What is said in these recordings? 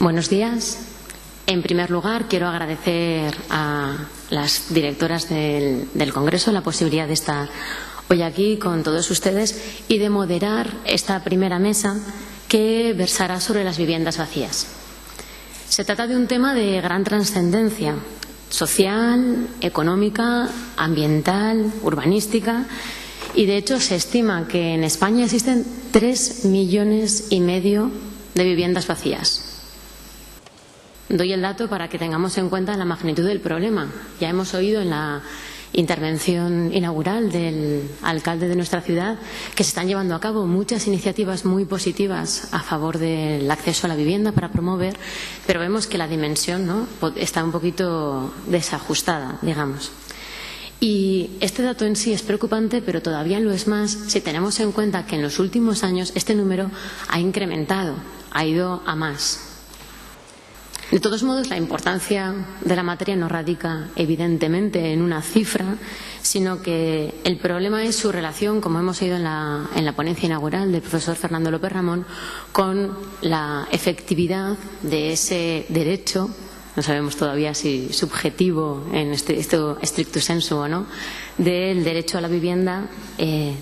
Buenos días. En primer lugar, quiero agradecer a las directoras del Congreso la posibilidad de estar hoy aquí con todos ustedes y de moderar esta primera mesa que versará sobre las viviendas vacías. Se trata de un tema de gran trascendencia social, económica, ambiental, urbanística y, de hecho, se estima que en España existen 3,5 millones de viviendas vacías. Doy el dato para que tengamos en cuenta la magnitud del problema. Ya hemos oído en la intervención inaugural del alcalde de nuestra ciudad que se están llevando a cabo muchas iniciativas muy positivas a favor del acceso a la vivienda para promover, pero vemos que la dimensión está un poquito desajustada, digamos. Y este dato en sí es preocupante, pero todavía lo es más si tenemos en cuenta que en los últimos años este número ha incrementado, ha ido a más. De todos modos, la importancia de la materia no radica evidentemente en una cifra, sino que el problema es su relación, como hemos oído en la ponencia inaugural del profesor Fernando López Ramón, con la efectividad de ese derecho, no sabemos todavía si subjetivo en estricto sensu o no, del derecho a la vivienda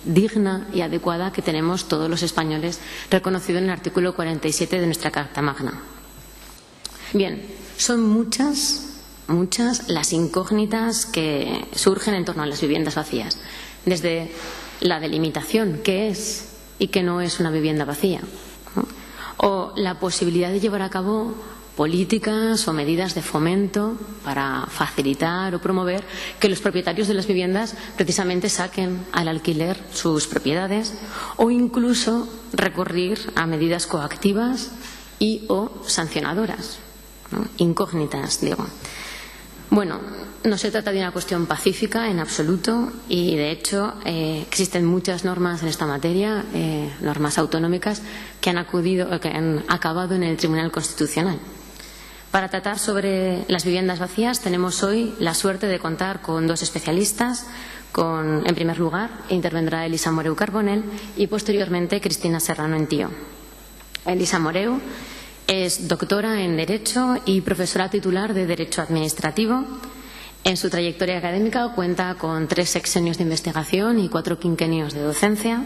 digna y adecuada que tenemos todos los españoles, reconocido en el artículo 47 de nuestra Carta Magna. Bien, son muchas las incógnitas que surgen en torno a las viviendas vacías, desde la delimitación, qué es y qué no es una vivienda vacía, ¿no? O la posibilidad de llevar a cabo políticas o medidas de fomento para facilitar o promover que los propietarios de las viviendas precisamente saquen al alquiler sus propiedades, o incluso recurrir a medidas coactivas y o sancionadoras, ¿no? Incógnitas, digo. Bueno, no se trata de una cuestión pacífica en absoluto y, de hecho, existen muchas normas en esta materia, normas autonómicas, que han acabado en el Tribunal Constitucional. Para tratar sobre las viviendas vacías tenemos hoy la suerte de contar con dos especialistas. En primer lugar, intervendrá Elisa Moreu Carbonell y, posteriormente, Cristina Serrano Entío. Elisa Moreu es doctora en Derecho y profesora titular de Derecho Administrativo. En su trayectoria académica cuenta con 3 sexenios de investigación y 4 quinquenios de docencia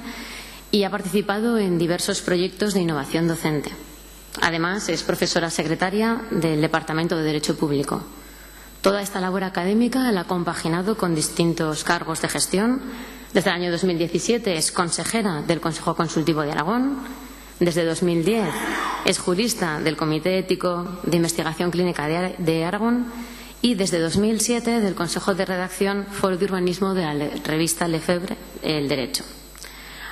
y ha participado en diversos proyectos de innovación docente. Además, es profesora secretaria del Departamento de Derecho Público. Toda esta labor académica la ha compaginado con distintos cargos de gestión. Desde el año 2017 es consejera del Consejo Consultivo de Aragón. Desde 2010 es jurista del Comité Ético de Investigación Clínica de Aragón y desde 2007 del Consejo de Redacción Foro de Urbanismo de la revista Lefebvre, El Derecho.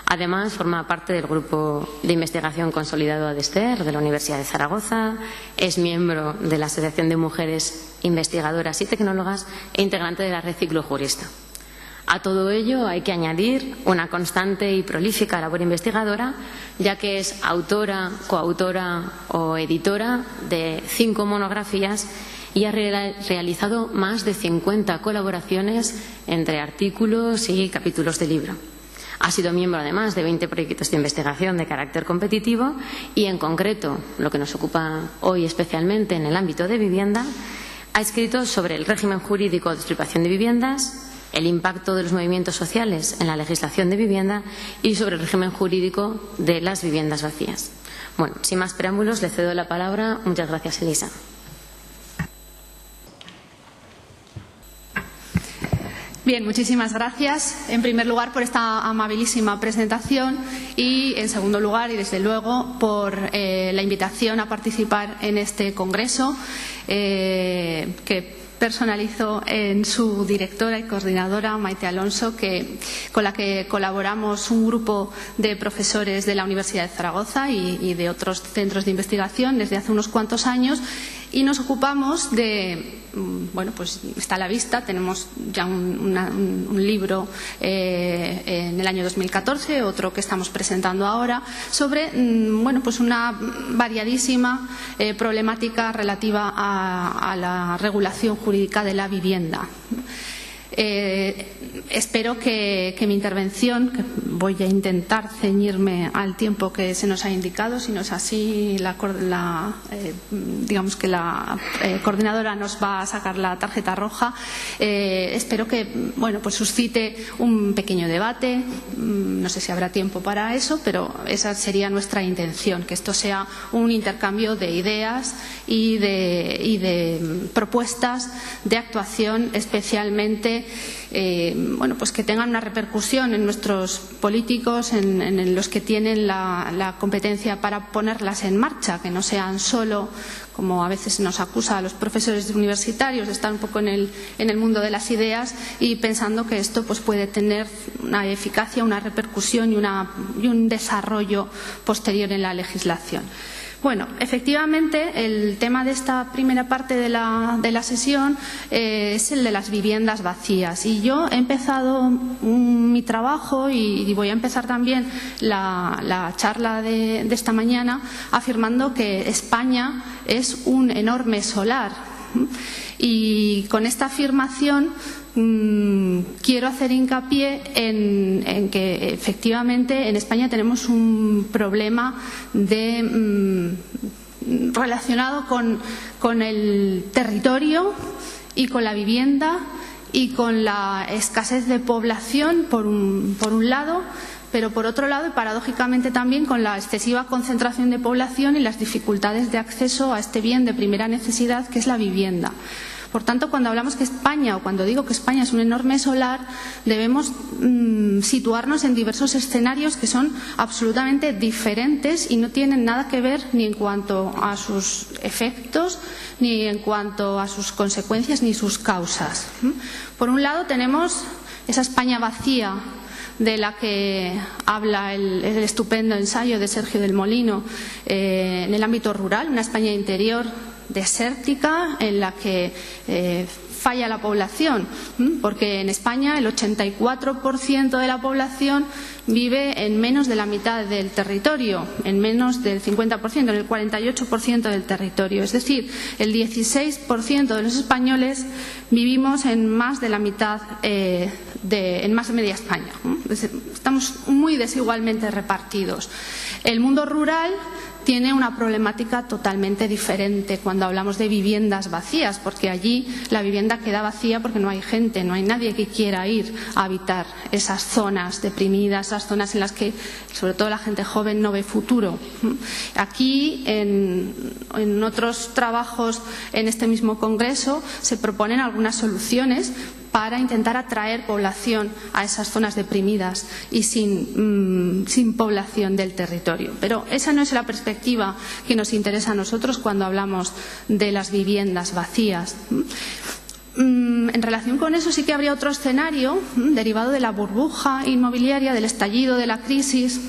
Además, forma parte del Grupo de Investigación Consolidado ADESTER de la Universidad de Zaragoza, es miembro de la Asociación de Mujeres Investigadoras y Tecnólogas e integrante de la Red Ciclojurista. A todo ello hay que añadir una constante y prolífica labor investigadora, ya que es autora, coautora o editora de 5 monografías y ha realizado más de 50 colaboraciones entre artículos y capítulos de libro. Ha sido miembro, además, de 20 proyectos de investigación de carácter competitivo y, en concreto, lo que nos ocupa hoy especialmente en el ámbito de vivienda, ha escrito sobre el régimen jurídico de expropiación de viviendas, el impacto de los movimientos sociales en la legislación de vivienda y sobre el régimen jurídico de las viviendas vacías. Bueno, sin más preámbulos, le cedo la palabra. Muchas gracias, Elisa. Bien, muchísimas gracias, en primer lugar, por esta amabilísima presentación y, en segundo lugar, y desde luego, por la invitación a participar en este congreso que personalizó en su directora y coordinadora, Maite Alonso, con la que colaboramos un grupo de profesores de la Universidad de Zaragoza y de otros centros de investigación desde hace unos cuantos años, y nos ocupamos de, bueno, pues está a la vista, tenemos ya un libro en el año 2014, otro que estamos presentando ahora, sobre, bueno, pues una variadísima problemática relativa a la regulación jurídica de la vivienda. Espero que mi intervención, que voy a intentar ceñirme al tiempo que se nos ha indicado. Si no es así, digamos que la coordinadora nos va a sacar la tarjeta roja. Espero que pues suscite un pequeño debate. No sé si habrá tiempo para eso, pero esa sería nuestra intención, que esto sea un intercambio de ideas y de propuestas de actuación, especialmente pues que tengan una repercusión en nuestros políticos, en los que tienen la competencia para ponerlas en marcha, que no sean solo, como a veces nos acusa a los profesores universitarios, de estar un poco en el mundo de las ideas y pensando que esto pues puede tener una eficacia, una repercusión y un desarrollo posterior en la legislación. Bueno, efectivamente, el tema de esta primera parte de la sesión es el de las viviendas vacías. Y yo he empezado mi trabajo y voy a empezar también la charla de esta mañana afirmando que España es un enorme solar. Y con esta afirmación quiero hacer hincapié en que efectivamente en España tenemos un problema relacionado con el territorio y con la vivienda y con la escasez de población por un lado, pero por otro lado y paradójicamente también con la excesiva concentración de población y las dificultades de acceso a este bien de primera necesidad que es la vivienda. Por tanto, cuando hablamos que España, o cuando digo que España es un enorme solar, debemos situarnos en diversos escenarios que son absolutamente diferentes y no tienen nada que ver ni en cuanto a sus efectos, ni en cuanto a sus consecuencias, ni sus causas. Por un lado tenemos esa España vacía de la que habla el estupendo ensayo de Sergio del Molino en el ámbito rural, una España interior desértica en la que falla la población, porque en España el 84% de la población vive en menos de la mitad del territorio, en menos del 50%, en el 48% del territorio. Es decir, el 16% de los españoles vivimos en más de la mitad, en más de media España. Estamos muy desigualmente repartidos. El mundo rural tiene una problemática totalmente diferente cuando hablamos de viviendas vacías, porque allí la vivienda queda vacía porque no hay gente, no hay nadie que quiera ir a habitar esas zonas deprimidas, esas zonas en las que sobre todo la gente joven no ve futuro. Aquí, en otros trabajos en este mismo congreso, se proponen algunas soluciones para intentar atraer población a esas zonas deprimidas y sin población del territorio. Pero esa no es la perspectiva que nos interesa a nosotros cuando hablamos de las viviendas vacías. En relación con eso sí que habría otro escenario derivado de la burbuja inmobiliaria, del estallido de la crisis,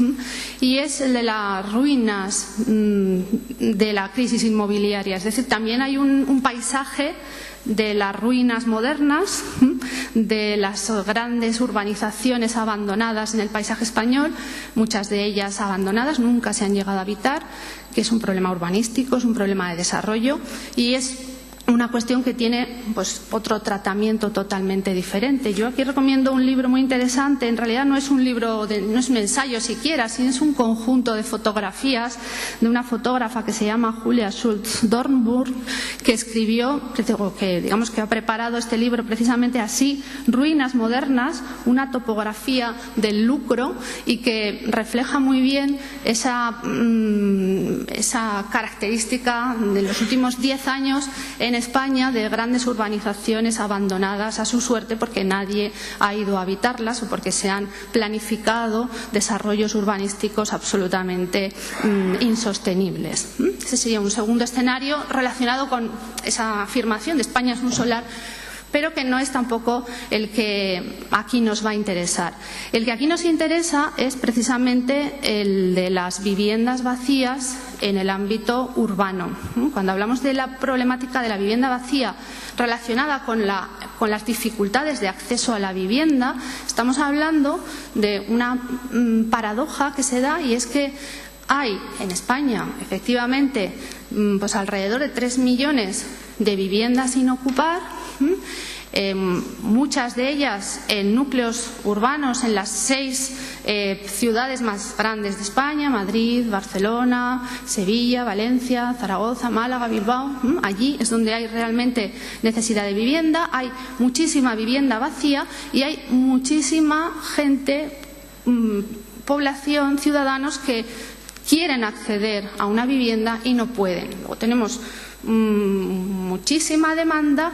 y es el de las ruinas de la crisis inmobiliaria. Es decir, también hay un paisaje de las ruinas modernas, de las grandes urbanizaciones abandonadas en el paisaje español, muchas de ellas abandonadas, nunca se han llegado a habitar, que es un problema urbanístico, es un problema de desarrollo y es una cuestión que tiene pues otro tratamiento totalmente diferente. Yo aquí recomiendo un libro muy interesante. En realidad no es un libro, no es un ensayo siquiera, sino es un conjunto de fotografías de una fotógrafa que se llama Julia Schultz-Dornburg, que escribió, que ha preparado este libro precisamente así, Ruinas modernas, una topografía del lucro, y que refleja muy bien esa característica de los últimos 10 años en España de grandes urbanizaciones abandonadas a su suerte porque nadie ha ido a habitarlas o porque se han planificado desarrollos urbanísticos absolutamente insostenibles. Ese sería un segundo escenario relacionado con esa afirmación de España es un solar, pero que no es tampoco el que aquí nos va a interesar. El que aquí nos interesa es precisamente el de las viviendas vacías en el ámbito urbano. Cuando hablamos de la problemática de la vivienda vacía relacionada con las dificultades de acceso a la vivienda, estamos hablando de una paradoja que se da, y es que hay en España efectivamente pues alrededor de 3 millones de viviendas sin ocupar muchas de ellas en núcleos urbanos, en las 6 ciudades más grandes de España: Madrid, Barcelona, Sevilla, Valencia, Zaragoza, Málaga, Bilbao. Allí es donde hay realmente necesidad de vivienda, hay muchísima vivienda vacía y hay muchísima gente, población, ciudadanos que quieren acceder a una vivienda y no pueden. Luego tenemos muchísima demanda,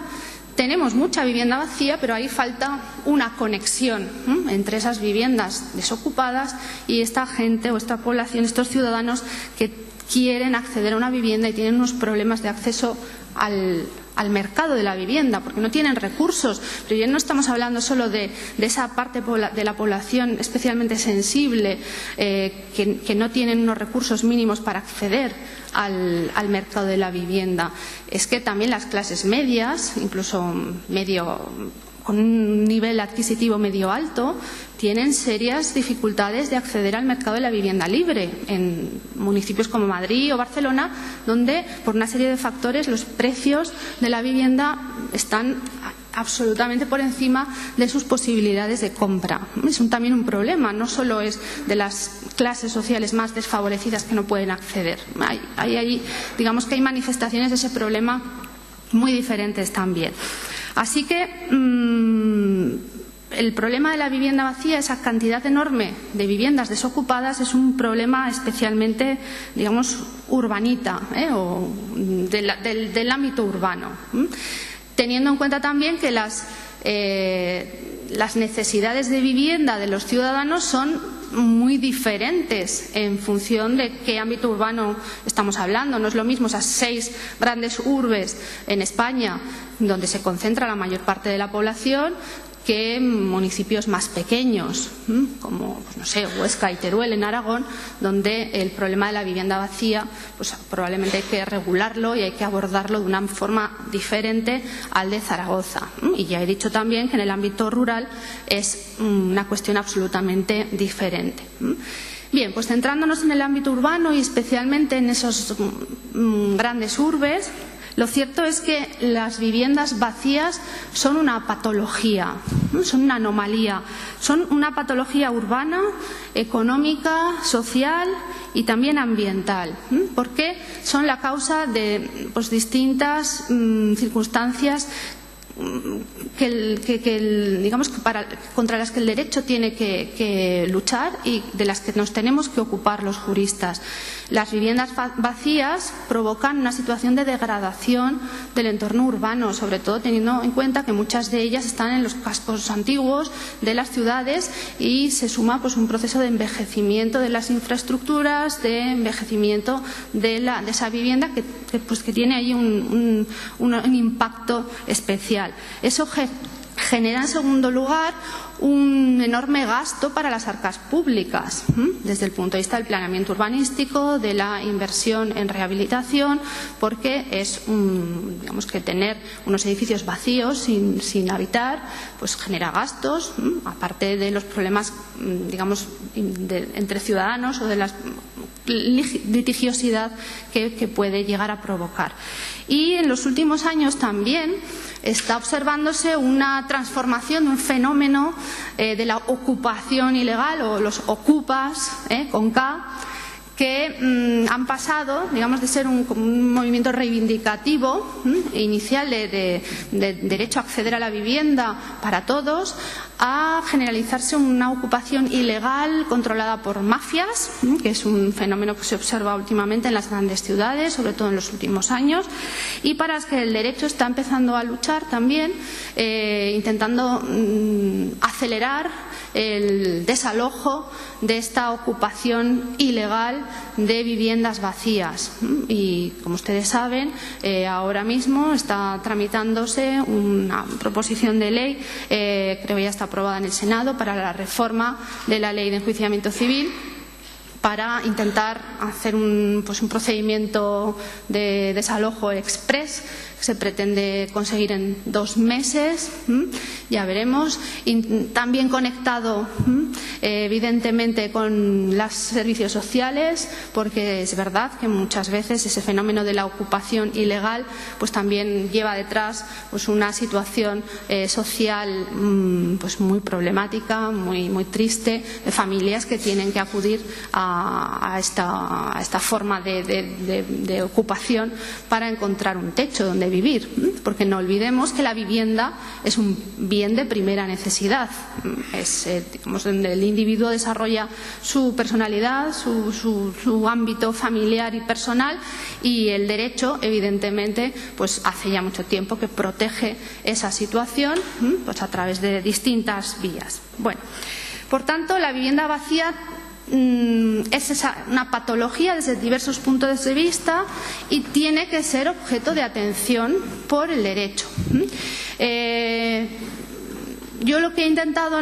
tenemos mucha vivienda vacía, pero ahí falta una conexión entre esas viviendas desocupadas y esta gente o esta población, estos ciudadanos que quieren acceder a una vivienda y tienen unos problemas de acceso al mercado de la vivienda, porque no tienen recursos. Pero ya no estamos hablando solo de esa parte de la población especialmente sensible, que no tienen unos recursos mínimos para acceder al mercado de la vivienda. Es que también las clases medias, incluso con un nivel adquisitivo medio alto, tienen serias dificultades de acceder al mercado de la vivienda libre en municipios como Madrid o Barcelona, donde por una serie de factores los precios de la vivienda están absolutamente por encima de sus posibilidades de compra. Es también un problema, no solo es de las clases sociales más desfavorecidas que no pueden acceder. Digamos que hay manifestaciones de ese problema muy diferentes también. Así que el problema de la vivienda vacía, esa cantidad enorme de viviendas desocupadas, es un problema especialmente, digamos, urbanita, o del ámbito urbano. Teniendo en cuenta también que las necesidades de vivienda de los ciudadanos son muy diferentes en función de qué ámbito urbano estamos hablando. No es lo mismo esas 6 grandes urbes en España, donde se concentra la mayor parte de la población, que municipios más pequeños, como pues no sé, Huesca y Teruel en Aragón, donde el problema de la vivienda vacía pues probablemente hay que regularlo y hay que abordarlo de una forma diferente al de Zaragoza. Y ya he dicho también que en el ámbito rural es una cuestión absolutamente diferente. Bien, pues centrándonos en el ámbito urbano y especialmente en esos grandes urbes, lo cierto es que las viviendas vacías son una patología, son una anomalía, son una patología urbana, económica, social y también ambiental, porque son la causa de distintas circunstancias contra las que el derecho tiene que luchar y de las que nos tenemos que ocupar los juristas. Las viviendas vacías provocan una situación de degradación del entorno urbano, sobre todo teniendo en cuenta que muchas de ellas están en los cascos antiguos de las ciudades y se suma un proceso de envejecimiento de las infraestructuras, de envejecimiento de esa vivienda que tiene ahí un impacto especial. Eso genera, en segundo lugar, un enorme gasto para las arcas públicas, desde el punto de vista del planeamiento urbanístico, de la inversión en rehabilitación, porque es digamos que tener unos edificios vacíos sin habitar pues genera gastos, aparte de los problemas entre ciudadanos o de la litigiosidad que puede llegar a provocar. Y en los últimos años también está observándose una transformación, un fenómeno de la ocupación ilegal, o los ocupas, con K, que han pasado, de ser un movimiento reivindicativo inicial de derecho a acceder a la vivienda para todos, a generalizarse una ocupación ilegal controlada por mafias, que es un fenómeno que se observa últimamente en las grandes ciudades, sobre todo en los últimos años, y para las que el derecho está empezando a luchar también, intentando acelerar el desalojo de esta ocupación ilegal de viviendas vacías. Y como ustedes saben, ahora mismo está tramitándose una proposición de ley, creo que ya está aprobada en el Senado, para la reforma de la Ley de Enjuiciamiento Civil, para intentar hacer un procedimiento de desalojo exprés se pretende conseguir en 2 meses, ya veremos, y también conectado evidentemente con los servicios sociales, porque es verdad que muchas veces ese fenómeno de la ocupación ilegal pues también lleva detrás pues una situación social pues muy problemática, muy triste, de familias que tienen que acudir a esta forma de ocupación para encontrar un techo donde vivir, porque no olvidemos que la vivienda es un bien de primera necesidad, es digamos, donde el individuo desarrolla su personalidad, su ámbito familiar y personal, y el derecho evidentemente pues hace ya mucho tiempo que protege esa situación pues a través de distintas vías. Bueno, por tanto, la vivienda vacía es una patología desde diversos puntos de vista y tiene que ser objeto de atención por el derecho. Yo lo que he intentado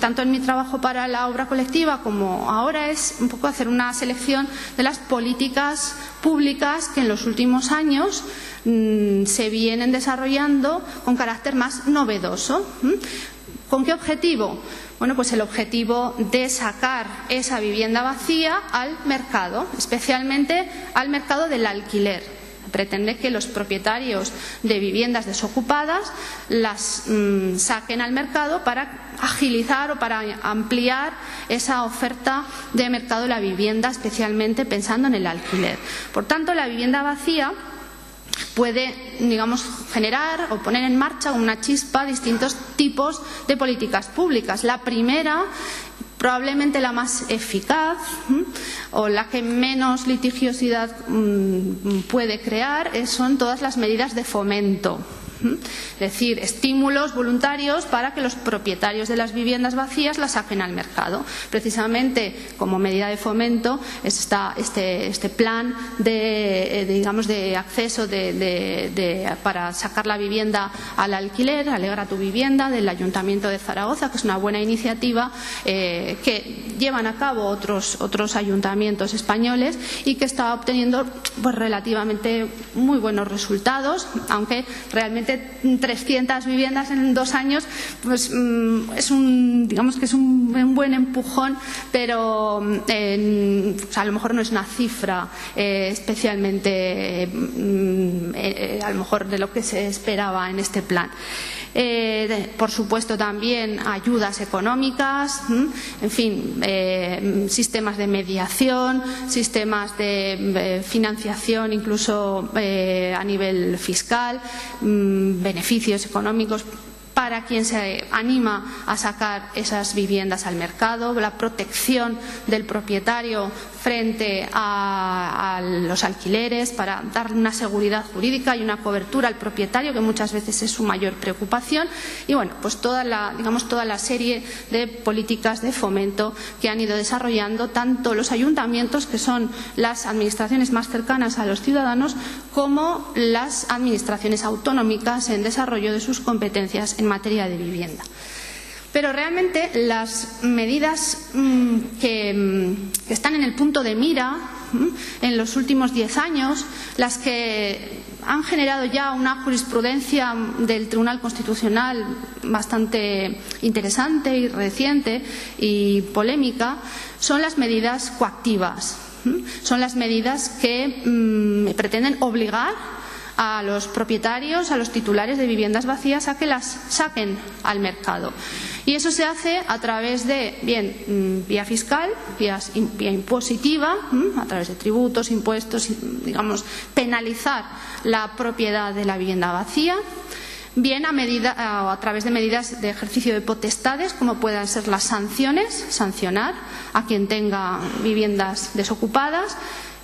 tanto en mi trabajo para la obra colectiva como ahora es un poco hacer una selección de las políticas públicas que en los últimos años se vienen desarrollando con carácter más novedoso. ¿Con qué objetivo? Bueno, pues el objetivo de sacar esa vivienda vacía al mercado, especialmente al mercado del alquiler. Pretende que los propietarios de viviendas desocupadas las saquen al mercado para agilizar o para ampliar esa oferta de mercado de la vivienda, especialmente pensando en el alquiler. Por tanto, la vivienda vacía puede, digamos, generar o poner en marcha una chispa distintos tipos de políticas públicas. La primera, probablemente la más eficaz o la que menos litigiosidad puede crear, son todas las medidas de fomento. Es decir, estímulos voluntarios para que los propietarios de las viviendas vacías las saquen al mercado. Precisamente como medida de fomento está este plan de acceso para sacar la vivienda al alquiler, Alegra tu vivienda, del Ayuntamiento de Zaragoza, que es una buena iniciativa que llevan a cabo otros ayuntamientos españoles y que está obteniendo pues relativamente muy buenos resultados, aunque realmente 300 viviendas en 2 años pues digamos que es un buen empujón, pero a lo mejor no es una cifra especialmente a lo mejor de lo que se esperaba en este plan. Por supuesto también ayudas económicas, en fin, sistemas de mediación, sistemas de financiación incluso a nivel fiscal, beneficios económicos para quien se anima a sacar esas viviendas al mercado, la protección del propietario frente a los alquileres para darle una seguridad jurídica y una cobertura al propietario, que muchas veces es su mayor preocupación, y bueno, pues toda la serie de políticas de fomento que han ido desarrollando tanto los ayuntamientos, que son las administraciones más cercanas a los ciudadanos, como las administraciones autonómicas en desarrollo de sus competencias en materia de vivienda. Pero realmente las medidas que están en el punto de mira en los últimos 10 años, las que han generado ya una jurisprudencia del Tribunal Constitucional bastante interesante y reciente y polémica, son las medidas coactivas. Son las medidas que pretenden obligar a los propietarios, a los titulares de viviendas vacías a que las saquen al mercado. Y eso se hace a través de, vía fiscal, vía impositiva, a través de tributos, impuestos, digamos, penalizar la propiedad de la vivienda vacía, bien a través de medidas de ejercicio de potestades, como puedan ser las sanciones, sancionar a quien tenga viviendas desocupadas,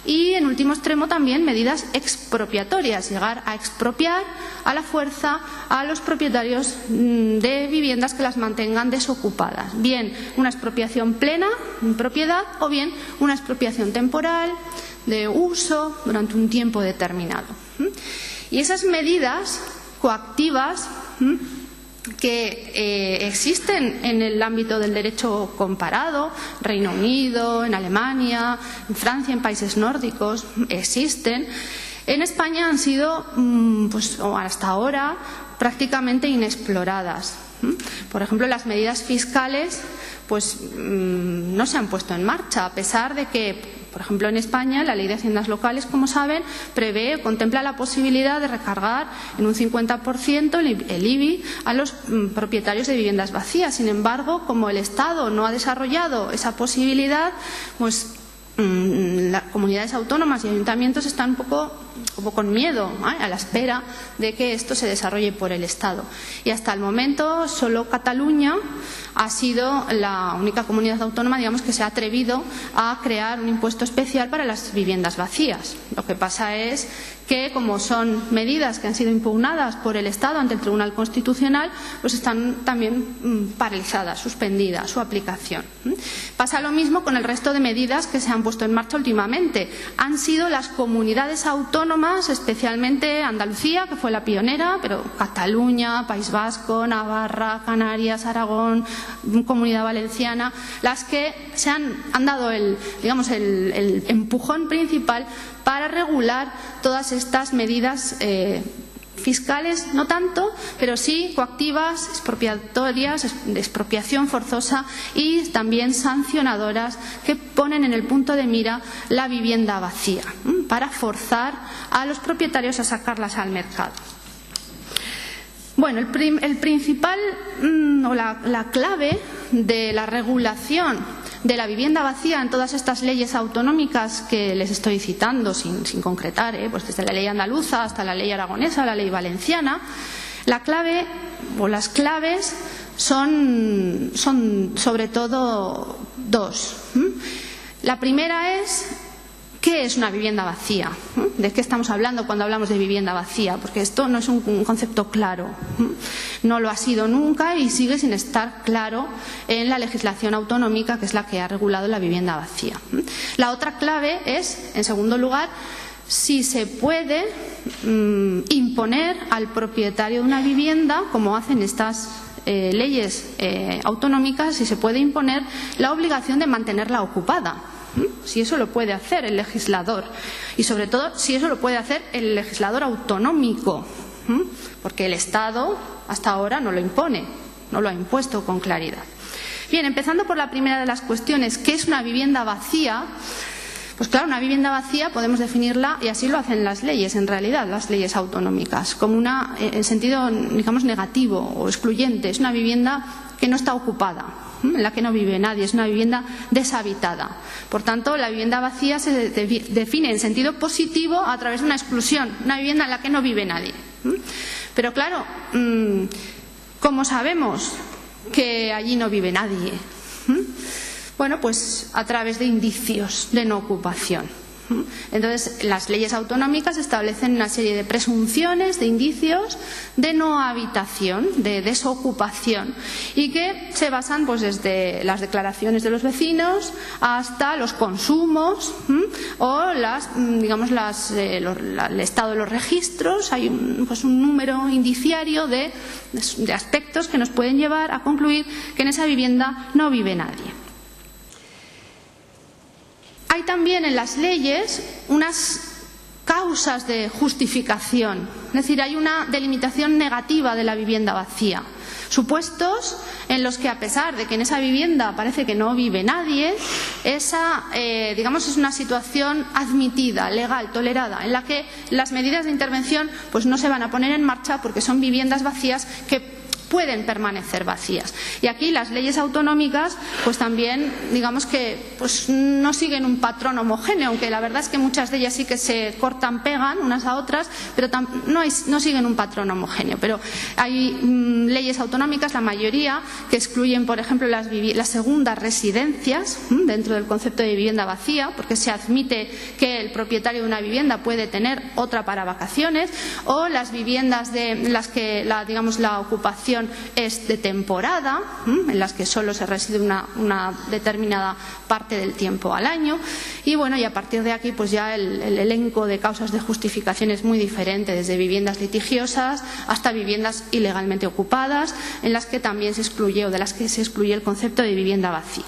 y en último extremo también medidas expropiatorias, llegar a expropiar a la fuerza a los propietarios de viviendas que las mantengan desocupadas, bien una expropiación plena en propiedad o bien una expropiación temporal de uso durante un tiempo determinado. Y esas medidas coactivas que existen en el ámbito del derecho comparado, Reino Unido, en Alemania, en Francia, en países nórdicos, existen, En España han sido, pues hasta ahora, prácticamente inexploradas. Por ejemplo, las medidas fiscales pues no se han puesto en marcha, a pesar de que, por ejemplo, en España la Ley de Haciendas Locales, como saben, prevé o contempla la posibilidad de recargar en un 50% el IBI a los propietarios de viviendas vacías. Sin embargo, como el Estado no ha desarrollado esa posibilidad, pues las comunidades autónomas y ayuntamientos están un poco como con miedo, a la espera de que esto se desarrolle por el Estado. Y hasta el momento solo Cataluña ha sido la única comunidad autónoma, digamos, que se ha atrevido a crear un impuesto especial para las viviendas vacías. Lo que pasa es que, como son medidas que han sido impugnadas por el Estado ante el Tribunal Constitucional, pues están también paralizadas, suspendidas su aplicación. Pasa lo mismo con el resto de medidas que se han puesto en marcha últimamente. Han sido las comunidades autónomas, especialmente Andalucía, que fue la pionera, pero Cataluña, País Vasco, Navarra, Canarias, Aragón, Comunidad Valenciana, las que se han dado el empujón principal para regular todas estas medidas fiscales, no tanto, pero sí coactivas, expropiatorias, de expropiación forzosa y también sancionadoras, que ponen en el punto de mira la vivienda vacía, para forzar a los propietarios a sacarlas al mercado. Bueno, el principal o la clave de la regulación de la vivienda vacía en todas estas leyes autonómicas que les estoy citando, sin concretar, pues desde la ley andaluza hasta la ley aragonesa, la ley valenciana, la clave o las claves son sobre todo dos. La primera es: ¿qué es una vivienda vacía? ¿De qué estamos hablando cuando hablamos de vivienda vacía? Porque esto no es un concepto claro. No lo ha sido nunca y sigue sin estar claro en la legislación autonómica, que es la que ha regulado la vivienda vacía. La otra clave es, en segundo lugar, si se puede imponer al propietario de una vivienda, como hacen estas leyes autonómicas, si se puede imponer la obligación de mantenerla ocupada. Si eso lo puede hacer el legislador, y sobre todo si eso lo puede hacer el legislador autonómico, porque el Estado hasta ahora no lo impone, no lo ha impuesto con claridad. Bien, empezando por la primera de las cuestiones, ¿qué es una vivienda vacía? Pues claro, una vivienda vacía podemos definirla, y así lo hacen las leyes, en realidad, las leyes autonómicas, como una, en sentido, digamos, negativo o excluyente. Es una vivienda que no está ocupada, en la que no vive nadie, es una vivienda deshabitada. Por tanto, la vivienda vacía se define en sentido positivo a través de una exclusión, una vivienda en la que no vive nadie. Pero claro, ¿cómo sabemos que allí no vive nadie? Bueno, pues a través de indicios de no ocupación. Entonces, las leyes autonómicas establecen una serie de presunciones, de indicios de no habitación, de desocupación, y que se basan pues desde las declaraciones de los vecinos hasta los consumos o el estado de los registros. Hay un número indiciario de aspectos que nos pueden llevar a concluir que en esa vivienda no vive nadie. Hay también en las leyes unas causas de justificación, es decir, hay una delimitación negativa de la vivienda vacía. Supuestos en los que, a pesar de que en esa vivienda parece que no vive nadie, esa, es una situación admitida, legal, tolerada, en la que las medidas de intervención pues no se van a poner en marcha porque son viviendas vacías que pueden permanecer vacías. Y aquí las leyes autonómicas pues también, digamos que pues no siguen un patrón homogéneo, aunque la verdad es que muchas de ellas sí que se cortan, pegan unas a otras, pero no siguen un patrón homogéneo. Pero hay leyes autonómicas, la mayoría, que excluyen, por ejemplo, las segundas residencias dentro del concepto de vivienda vacía, porque se admite que el propietario de una vivienda puede tener otra para vacaciones, o las viviendas en las que la ocupación es de temporada, en las que solo se reside una determinada parte del tiempo al año. Y bueno, y a partir de aquí pues ya el elenco de causas de justificación es muy diferente, desde viviendas litigiosas hasta viviendas ilegalmente ocupadas, en las que también se excluye, o de las que se excluye, el concepto de vivienda vacía.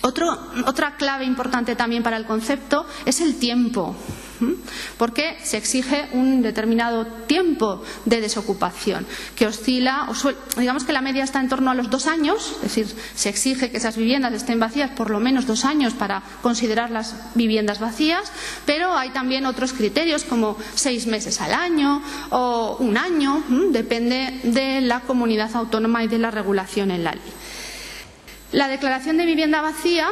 Otra clave importante también para el concepto es el tiempo. porque se exige un determinado tiempo de desocupación que oscila, digamos que la media está en torno a los 2 años, es decir, se exige que esas viviendas estén vacías por lo menos 2 años para considerar las viviendas vacías, pero hay también otros criterios como 6 meses al año o 1 año, depende de la comunidad autónoma y de la regulación en la ley. La declaración de vivienda vacía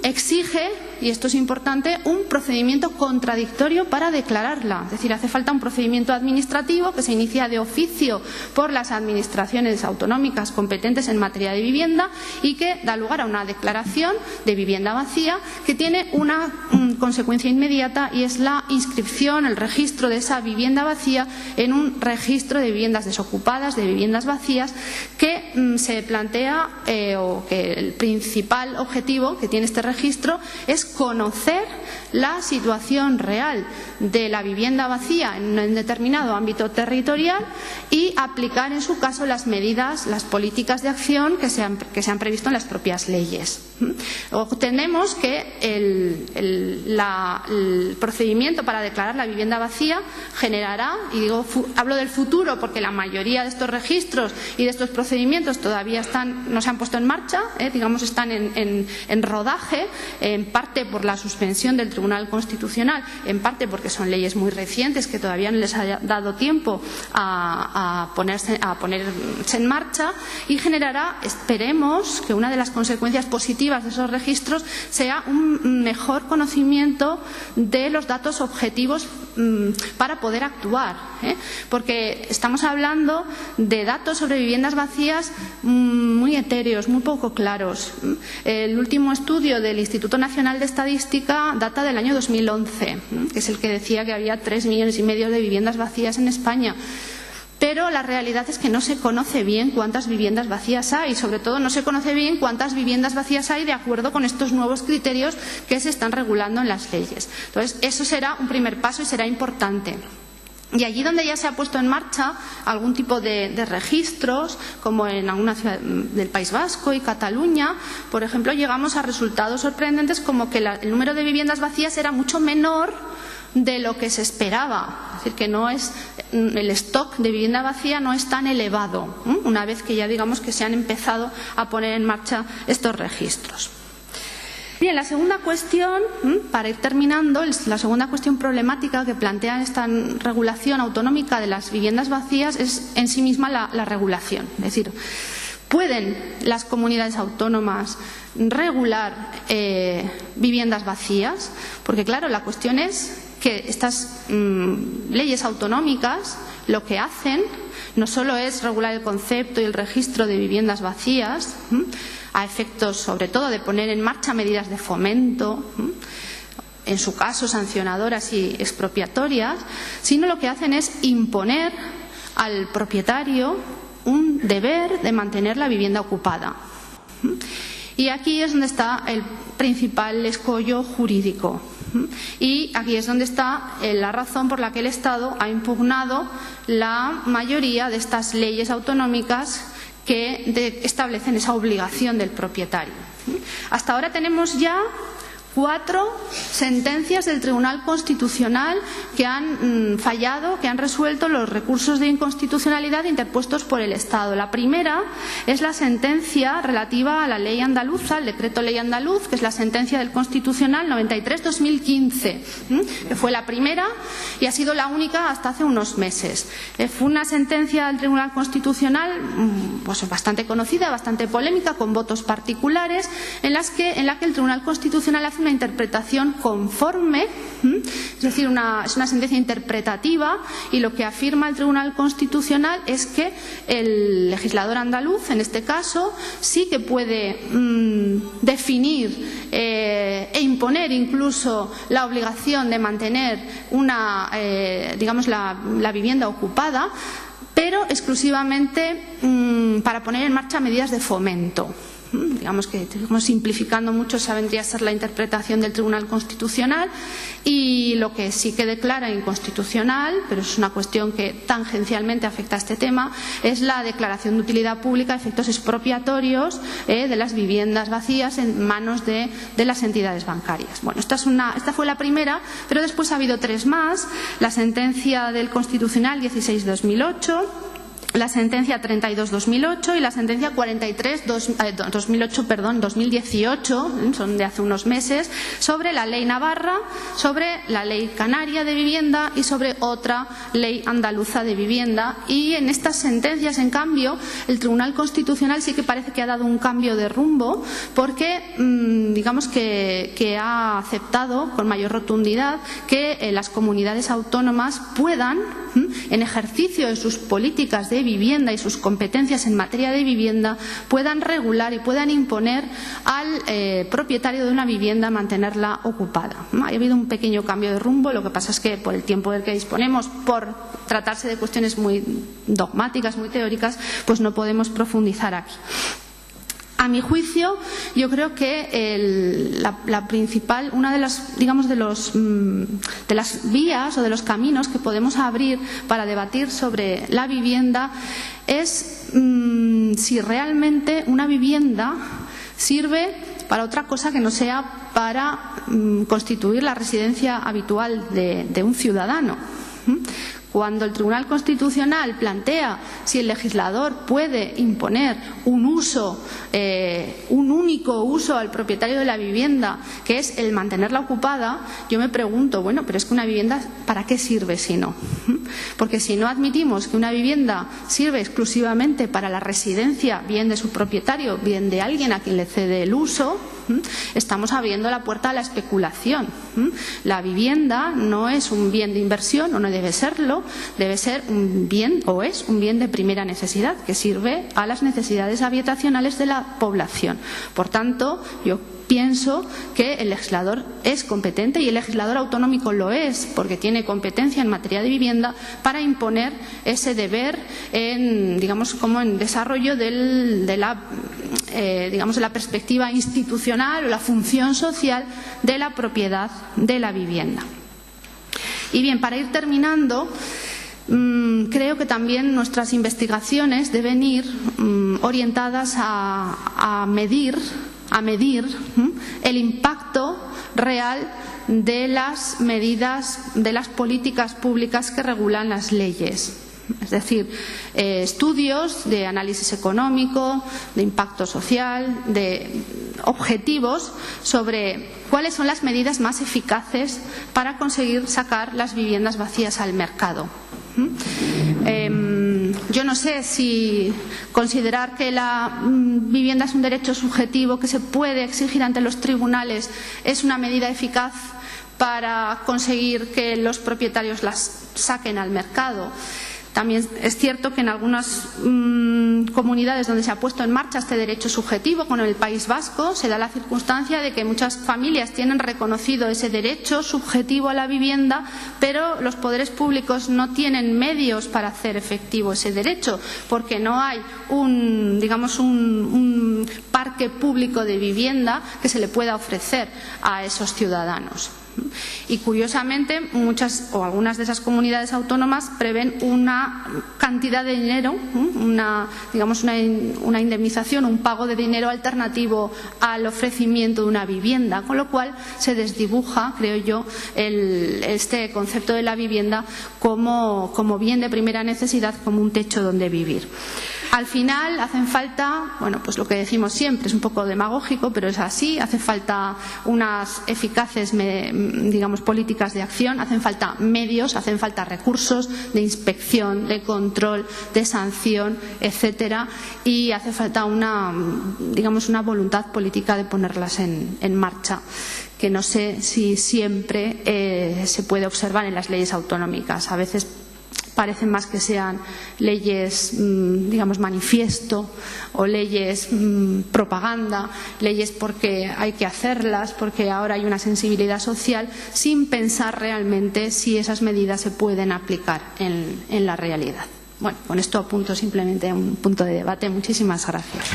exige, y esto es importante, un procedimiento contradictorio para declararla. Es decir, hace falta un procedimiento administrativo que se inicia de oficio por las administraciones autonómicas competentes en materia de vivienda y que da lugar a una declaración de vivienda vacía que tiene una consecuencia inmediata, y es la inscripción, el registro de esa vivienda vacía en un registro de viviendas desocupadas, de viviendas vacías, que se plantea o que el principal objetivo que tiene este registro es conocer la situación real de la vivienda vacía en un determinado ámbito territorial y aplicar en su caso las medidas, las políticas de acción que se han previsto en las propias leyes. Obtenemos que el procedimiento para declarar la vivienda vacía generará, y hablo del futuro porque la mayoría de estos registros y de estos procedimientos todavía no se han puesto en marcha, digamos están en rodaje, en parte por la suspensión del Tribunal Constitucional, en parte porque son leyes muy recientes que todavía no les ha dado tiempo a ponerse en marcha, y generará, esperemos, que una de las consecuencias positivas de esos registros sea un mejor conocimiento de los datos objetivos para poder actuar, porque estamos hablando de datos sobre viviendas vacías muy etéreos, muy poco claros. El último estudio del Instituto Nacional de Estadística data del año 2011, que es el que decía que había 3,5 millones de viviendas vacías en España. Pero la realidad es que no se conoce bien cuántas viviendas vacías hay, sobre todo no se conoce bien cuántas viviendas vacías hay de acuerdo con estos nuevos criterios que se están regulando en las leyes. Entonces, eso será un primer paso y será importante. Y allí donde ya se ha puesto en marcha algún tipo de registros, como en alguna ciudad del País Vasco y Cataluña, por ejemplo, llegamos a resultados sorprendentes como que el número de viviendas vacías era mucho menor de lo que se esperaba. Es decir, que el stock de vivienda vacía no es tan elevado, una vez que ya digamos que se han empezado a poner en marcha estos registros. Bien, la segunda cuestión, para ir terminando, la segunda cuestión problemática que plantea esta regulación autonómica de las viviendas vacías es en sí misma la regulación. Es decir, ¿pueden las comunidades autónomas regular viviendas vacías? Porque claro, la cuestión es que estas leyes autonómicas lo que hacen no solo es regular el concepto y el registro de viviendas vacías, a efectos sobre todo de poner en marcha medidas de fomento, en su caso sancionadoras y expropiatorias, sino lo que hacen es imponer al propietario un deber de mantener la vivienda ocupada. Y aquí es donde está el principal escollo jurídico. Y aquí es donde está la razón por la que el Estado ha impugnado la mayoría de estas leyes autonómicas que establecen esa obligación del propietario. Hasta ahora tenemos ya 4 sentencias del Tribunal Constitucional que han fallado, que han resuelto los recursos de inconstitucionalidad interpuestos por el Estado. La primera es la sentencia relativa a la ley andaluza, el decreto ley andaluz, que es la sentencia del Constitucional 93-2015, que fue la primera y ha sido la única hasta hace unos meses. Fue una sentencia del Tribunal Constitucional pues bastante conocida, bastante polémica, con votos particulares, en la que el Tribunal Constitucional hace una interpretación conforme, es decir, es una sentencia interpretativa, y lo que afirma el Tribunal Constitucional es que el legislador andaluz, en este caso, sí que puede definir e imponer incluso la obligación de mantener la vivienda ocupada, pero exclusivamente para poner en marcha medidas de fomento. Digamos que simplificando mucho, esa vendría a ser la interpretación del Tribunal Constitucional, y lo que sí que declara inconstitucional, pero es una cuestión que tangencialmente afecta a este tema, es la declaración de utilidad pública a efectos expropiatorios de las viviendas vacías en manos de las entidades bancarias. Bueno, esta fue la primera, pero después ha habido tres más: la sentencia del Constitucional 16/2008, la sentencia 32/2008 y la sentencia 2018, son de hace unos meses, sobre la ley navarra, sobre la ley canaria de vivienda y sobre otra ley andaluza de vivienda. Y en estas sentencias, en cambio, el Tribunal Constitucional sí que parece que ha dado un cambio de rumbo, porque digamos que ha aceptado con mayor rotundidad que las comunidades autónomas puedan, en ejercicio de sus políticas de vivienda y sus competencias en materia de vivienda, puedan regular y puedan imponer al propietario de una vivienda mantenerla ocupada. Ha habido un pequeño cambio de rumbo, lo que pasa es que por el tiempo del que disponemos, por tratarse de cuestiones muy dogmáticas, muy teóricas, pues no podemos profundizar aquí. A mi juicio, yo creo que la principal, una de las, digamos, de las vías o de los caminos que podemos abrir para debatir sobre la vivienda es si realmente una vivienda sirve para otra cosa que no sea para constituir la residencia habitual de un ciudadano. Cuando el Tribunal Constitucional plantea si el legislador puede imponer un uso, un único uso al propietario de la vivienda, que es el mantenerla ocupada, yo me pregunto, bueno, pero es que una vivienda, ¿para qué sirve si no? Porque si no admitimos que una vivienda sirve exclusivamente para la residencia, bien de su propietario, bien de alguien a quien le cede el uso, estamos abriendo la puerta a la especulación. La vivienda no es un bien de inversión, o no debe serlo, debe ser un bien, o es un bien de primera necesidad, que sirve a las necesidades habitacionales de la población. Por tanto, yo pienso que el legislador es competente, y el legislador autonómico lo es, porque tiene competencia en materia de vivienda para imponer ese deber en, digamos, como en desarrollo de la perspectiva institucional o la función social de la propiedad de la vivienda. Y bien, para ir terminando, creo que también nuestras investigaciones deben ir orientadas a medir el impacto real de las medidas, de las políticas públicas que regulan las leyes. Es decir, estudios de análisis económico, de impacto social, de objetivos sobre cuáles son las medidas más eficaces para conseguir sacar las viviendas vacías al mercado. Yo no sé si considerar que la vivienda es un derecho subjetivo que se puede exigir ante los tribunales es una medida eficaz para conseguir que los propietarios las saquen al mercado. También es cierto que en algunas comunidades donde se ha puesto en marcha este derecho subjetivo, como en el País Vasco, se da la circunstancia de que muchas familias tienen reconocido ese derecho subjetivo a la vivienda, pero los poderes públicos no tienen medios para hacer efectivo ese derecho, porque no hay un parque público de vivienda que se le pueda ofrecer a esos ciudadanos. Y curiosamente, muchas o algunas de esas comunidades autónomas prevén una cantidad de dinero, una indemnización, un pago de dinero alternativo al ofrecimiento de una vivienda, con lo cual se desdibuja, creo yo, este concepto de la vivienda como bien de primera necesidad, como un techo donde vivir. Al final hacen falta, bueno, pues lo que decimos siempre, es un poco demagógico, pero es así, hace falta unas eficaces, políticas de acción, hacen falta medios, hacen falta recursos de inspección, de control, de sanción, etcétera, y hace falta una voluntad política de ponerlas en marcha, que no sé si siempre se puede observar en las leyes autonómicas. A veces parecen más que sean leyes, manifiesto, o leyes propaganda, leyes porque hay que hacerlas, porque ahora hay una sensibilidad social, sin pensar realmente si esas medidas se pueden aplicar en la realidad. Bueno, con esto apunto simplemente a un punto de debate. Muchísimas gracias.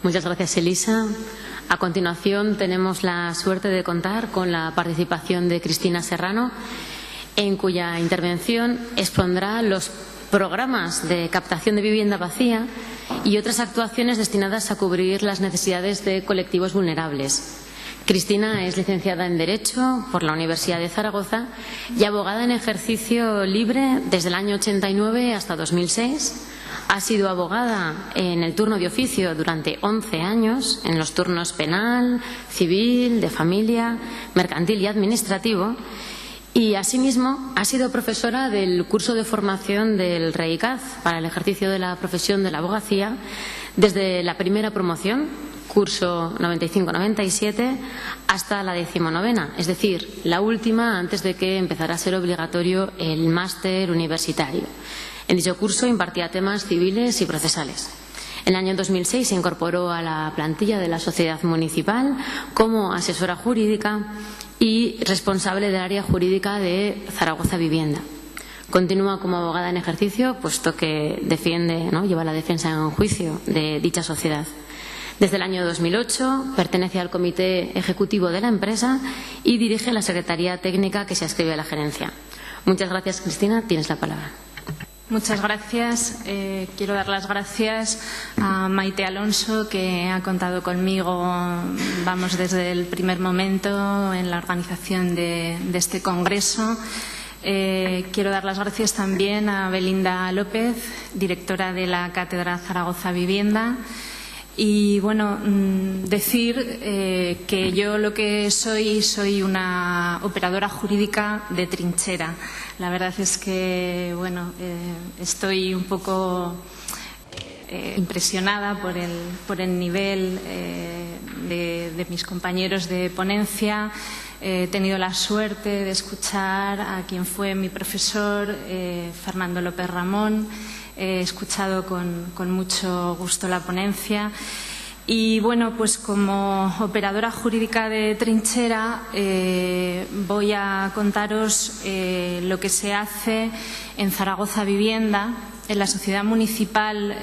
Muchas gracias, Elisa. A continuación, tenemos la suerte de contar con la participación de Cristina Serrano, en cuya intervención expondrá los programas de captación de vivienda vacía y otras actuaciones destinadas a cubrir las necesidades de colectivos vulnerables. Cristina es licenciada en Derecho por la Universidad de Zaragoza y abogada en ejercicio libre desde el año 89 hasta 2006. Ha sido abogada en el turno de oficio durante 11 años, en los turnos penal, civil, de familia, mercantil y administrativo. Y, asimismo, ha sido profesora del curso de formación del REICAZ para el ejercicio de la profesión de la abogacía desde la primera promoción, curso 95-97, hasta la 19ª, es decir, la última antes de que empezara a ser obligatorio el máster universitario. En dicho curso impartía temas civiles y procesales. En el año 2006 se incorporó a la plantilla de la Sociedad Municipal como asesora jurídica y responsable del área jurídica de Zaragoza Vivienda. Continúa como abogada en ejercicio, puesto que lleva la defensa en juicio de dicha sociedad. Desde el año 2008 pertenece al comité ejecutivo de la empresa y dirige la secretaría técnica que se adscribe a la gerencia. Muchas gracias, Cristina. Tienes la palabra. Muchas gracias. Quiero dar las gracias a Maite Alonso, que ha contado conmigo, desde el primer momento en la organización de este congreso. Quiero dar las gracias también a Belinda López, directora de la Cátedra Zaragoza Vivienda. Y decir que yo lo que soy una operadora jurídica de trinchera. La verdad es que estoy un poco impresionada por el nivel de mis compañeros de ponencia. He tenido la suerte de escuchar a quien fue mi profesor, Fernando López Ramón. He escuchado con mucho gusto la ponencia y, como operadora jurídica de trinchera voy a contaros lo que se hace en Zaragoza Vivienda, en la Sociedad Municipal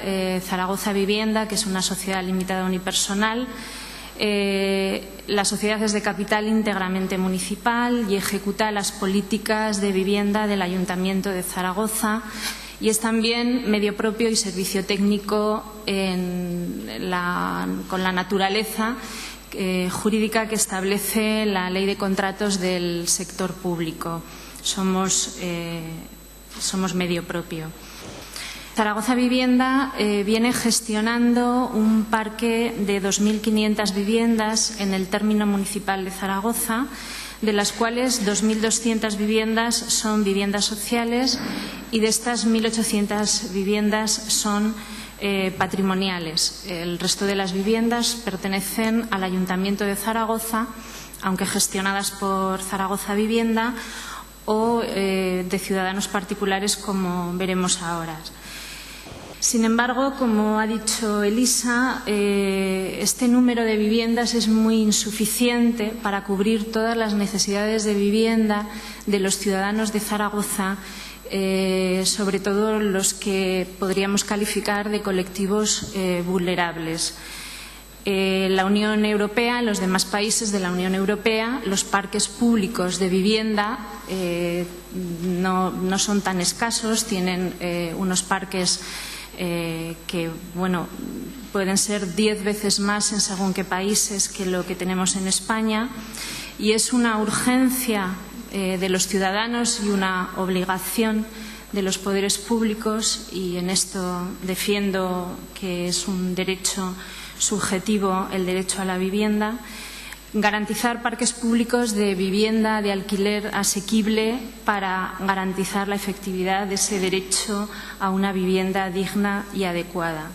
Zaragoza Vivienda, que es una sociedad limitada unipersonal. La sociedad es de capital íntegramente municipal y ejecuta las políticas de vivienda del Ayuntamiento de Zaragoza. Y es también medio propio y servicio técnico con la naturaleza jurídica que establece la Ley de Contratos del sector público. Somos medio propio. Zaragoza Vivienda viene gestionando un parque de 2.500 viviendas en el término municipal de Zaragoza, de las cuales 2.200 viviendas son viviendas sociales y de estas 1.800 viviendas son patrimoniales. El resto de las viviendas pertenecen al Ayuntamiento de Zaragoza, aunque gestionadas por Zaragoza Vivienda o de ciudadanos particulares, como veremos ahora. Sin embargo, como ha dicho Elisa, este número de viviendas es muy insuficiente para cubrir todas las necesidades de vivienda de los ciudadanos de Zaragoza, sobre todo los que podríamos calificar de colectivos vulnerables. La Unión Europea, en los demás países de la Unión Europea, los parques públicos de vivienda no son tan escasos, tienen unos parques que pueden ser 10 veces más en según qué países que lo que tenemos en España, y es una urgencia de los ciudadanos y una obligación de los poderes públicos, y en esto defiendo que es un derecho subjetivo el derecho a la vivienda, garantizar parques públicos de vivienda de alquiler asequible para garantizar la efectividad de ese derecho a una vivienda digna y adecuada.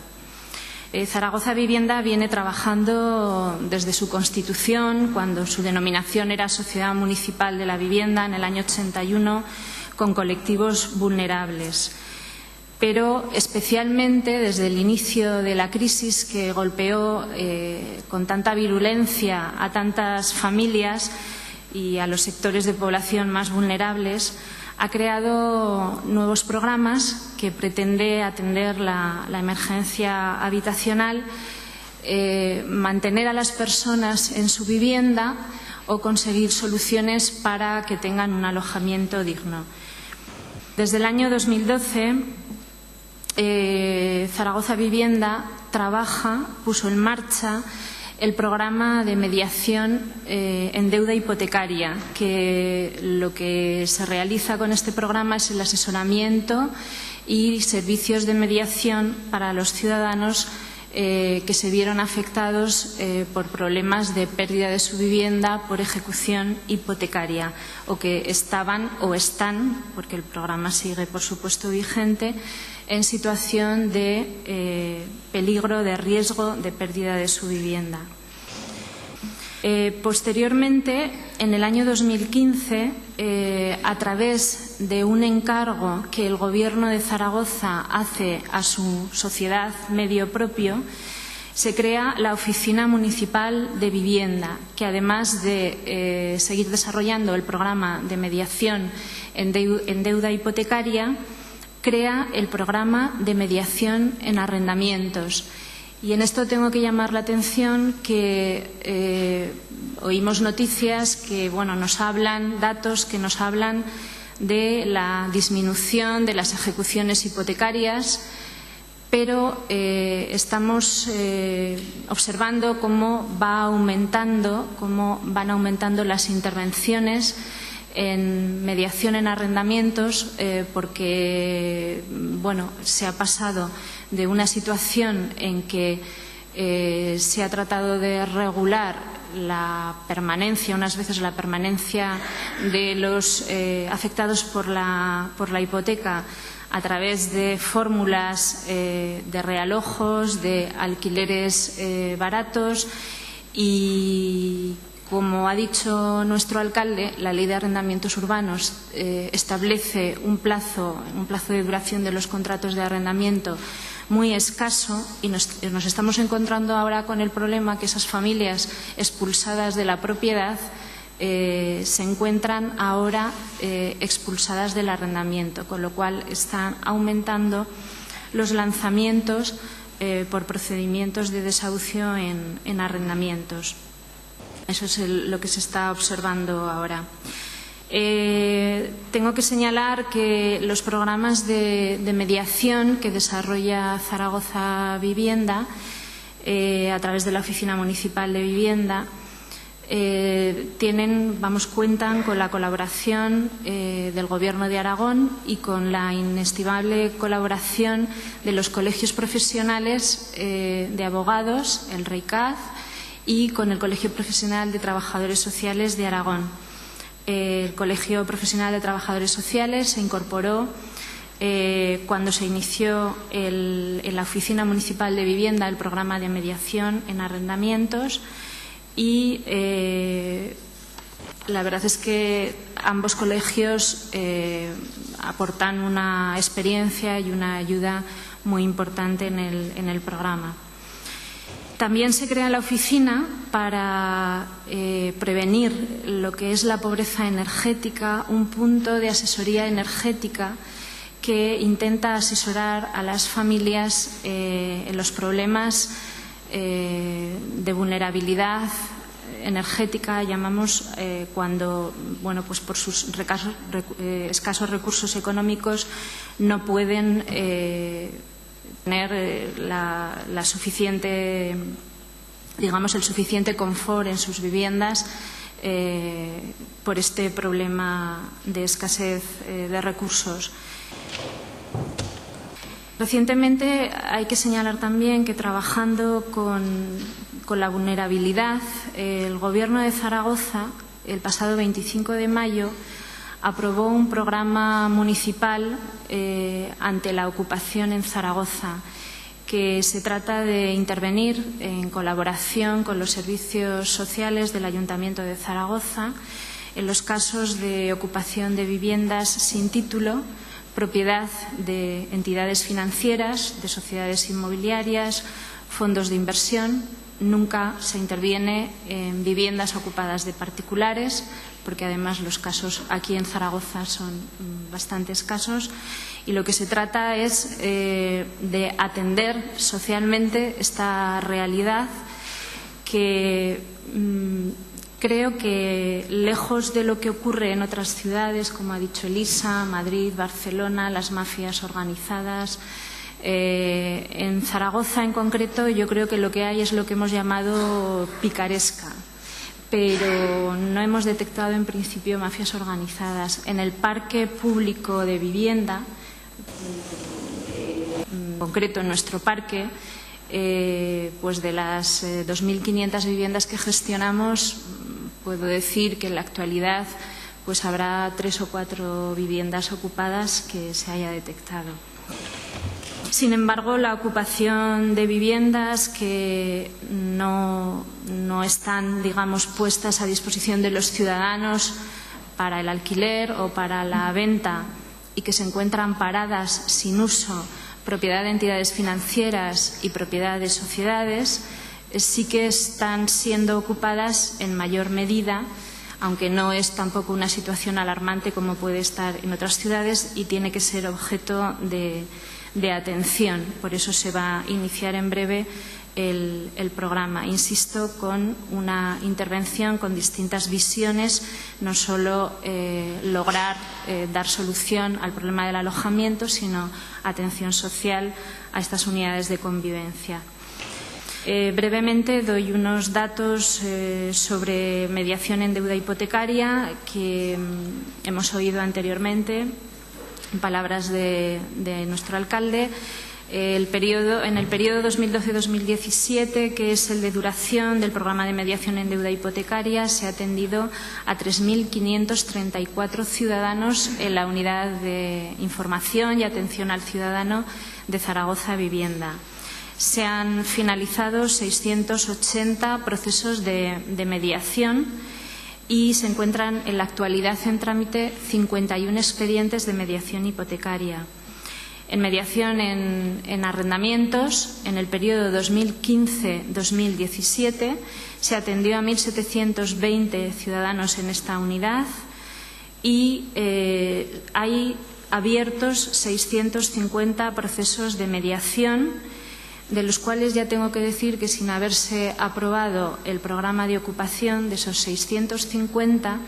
Zaragoza Vivienda viene trabajando desde su constitución, cuando su denominación era Sociedad Municipal de la Vivienda, en el año 81, con colectivos vulnerables. Pero especialmente desde el inicio de la crisis que golpeó con tanta virulencia a tantas familias y a los sectores de población más vulnerables, ha creado nuevos programas que pretende atender la emergencia habitacional mantener a las personas en su vivienda o conseguir soluciones para que tengan un alojamiento digno. Desde el año 2012, Zaragoza Vivienda puso en marcha el programa de mediación en deuda hipotecaria, que lo que se realiza con este programa es el asesoramiento y servicios de mediación para los ciudadanos que se vieron afectados por problemas de pérdida de su vivienda por ejecución hipotecaria o que estaban o están, porque el programa sigue por supuesto vigente, en situación de peligro, de riesgo de pérdida de su vivienda. Posteriormente, en el año 2015, a través de un encargo que el Gobierno de Zaragoza hace a su sociedad medio propio, se crea la Oficina Municipal de Vivienda, que además de seguir desarrollando el programa de mediación en deuda hipotecaria, crea el programa de mediación en arrendamientos. Y en esto tengo que llamar la atención que oímos noticias que nos hablan, datos que nos hablan de la disminución de las ejecuciones hipotecarias, pero estamos observando cómo van aumentando las intervenciones en mediación en arrendamientos, porque se ha pasado de una situación en que se ha tratado de regular la permanencia, unas veces la permanencia de los afectados por la hipoteca a través de fórmulas de realojos, de alquileres baratos y, como ha dicho nuestro alcalde, la Ley de Arrendamientos Urbanos establece un plazo de duración de los contratos de arrendamiento muy escaso y nos estamos encontrando ahora con el problema que esas familias expulsadas de la propiedad se encuentran ahora expulsadas del arrendamiento, con lo cual están aumentando los lanzamientos por procedimientos de desahucio en arrendamientos. Eso es lo que se está observando ahora. Tengo que señalar que los programas de mediación que desarrolla Zaragoza Vivienda a través de la Oficina Municipal de Vivienda cuentan con la colaboración del Gobierno de Aragón y con la inestimable colaboración de los colegios profesionales de abogados, el REICAZ, y con el Colegio Profesional de Trabajadores Sociales de Aragón. El Colegio Profesional de Trabajadores Sociales se incorporó cuando se inició en la Oficina Municipal de Vivienda el programa de mediación en arrendamientos y la verdad es que ambos colegios aportan una experiencia y una ayuda muy importante en el programa. También se crea la oficina para prevenir lo que es la pobreza energética, un punto de asesoría energética que intenta asesorar a las familias en los problemas de vulnerabilidad energética, llamamos, cuando por sus escasos recursos económicos no pueden tener el suficiente confort en sus viviendas por este problema de escasez de recursos. Recientemente hay que señalar también que, trabajando con la vulnerabilidad, el Gobierno de Zaragoza, el pasado 25 de mayo, aprobó un programa municipal ante la ocupación en Zaragoza, que se trata de intervenir en colaboración con los servicios sociales del Ayuntamiento de Zaragoza en los casos de ocupación de viviendas sin título, propiedad de entidades financieras, de sociedades inmobiliarias, fondos de inversión, nunca se interviene en viviendas ocupadas de particulares, porque además los casos aquí en Zaragoza son bastante escasos, y lo que se trata es de atender socialmente esta realidad que creo que, lejos de lo que ocurre en otras ciudades, como ha dicho Elisa, Madrid, Barcelona, las mafias organizadas, en Zaragoza en concreto yo creo que lo que hay es lo que hemos llamado picaresca, pero no hemos detectado en principio mafias organizadas. En el parque público de vivienda, en concreto en nuestro parque, pues de las 2.500 viviendas que gestionamos, puedo decir que en la actualidad pues habrá 3 o 4 viviendas ocupadas que se haya detectado. Sin embargo, la ocupación de viviendas que no están, digamos, puestas a disposición de los ciudadanos para el alquiler o para la venta y que se encuentran paradas sin uso, propiedad de entidades financieras y propiedad de sociedades, sí que están siendo ocupadas en mayor medida, aunque no es tampoco una situación alarmante como puede estar en otras ciudades, y tiene que ser objeto de atención. Por eso se va a iniciar en breve el programa, insisto, con una intervención con distintas visiones, no solo lograr dar solución al problema del alojamiento, sino atención social a estas unidades de convivencia. Brevemente doy unos datos sobre mediación en deuda hipotecaria que hemos oído anteriormente, en palabras de nuestro alcalde. En el periodo 2012-2017, que es el de duración del programa de mediación en deuda hipotecaria, se ha atendido a 3.534 ciudadanos en la unidad de información y atención al ciudadano de Zaragoza Vivienda. Se han finalizado 680 procesos de mediación y se encuentran en la actualidad en trámite 51 expedientes de mediación hipotecaria. En mediación en arrendamientos, en el periodo 2015-2017, se atendió a 1.720 ciudadanos en esta unidad y hay abiertos 650 procesos de mediación, de los cuales ya tengo que decir que, sin haberse aprobado el programa de ocupación, de esos 650,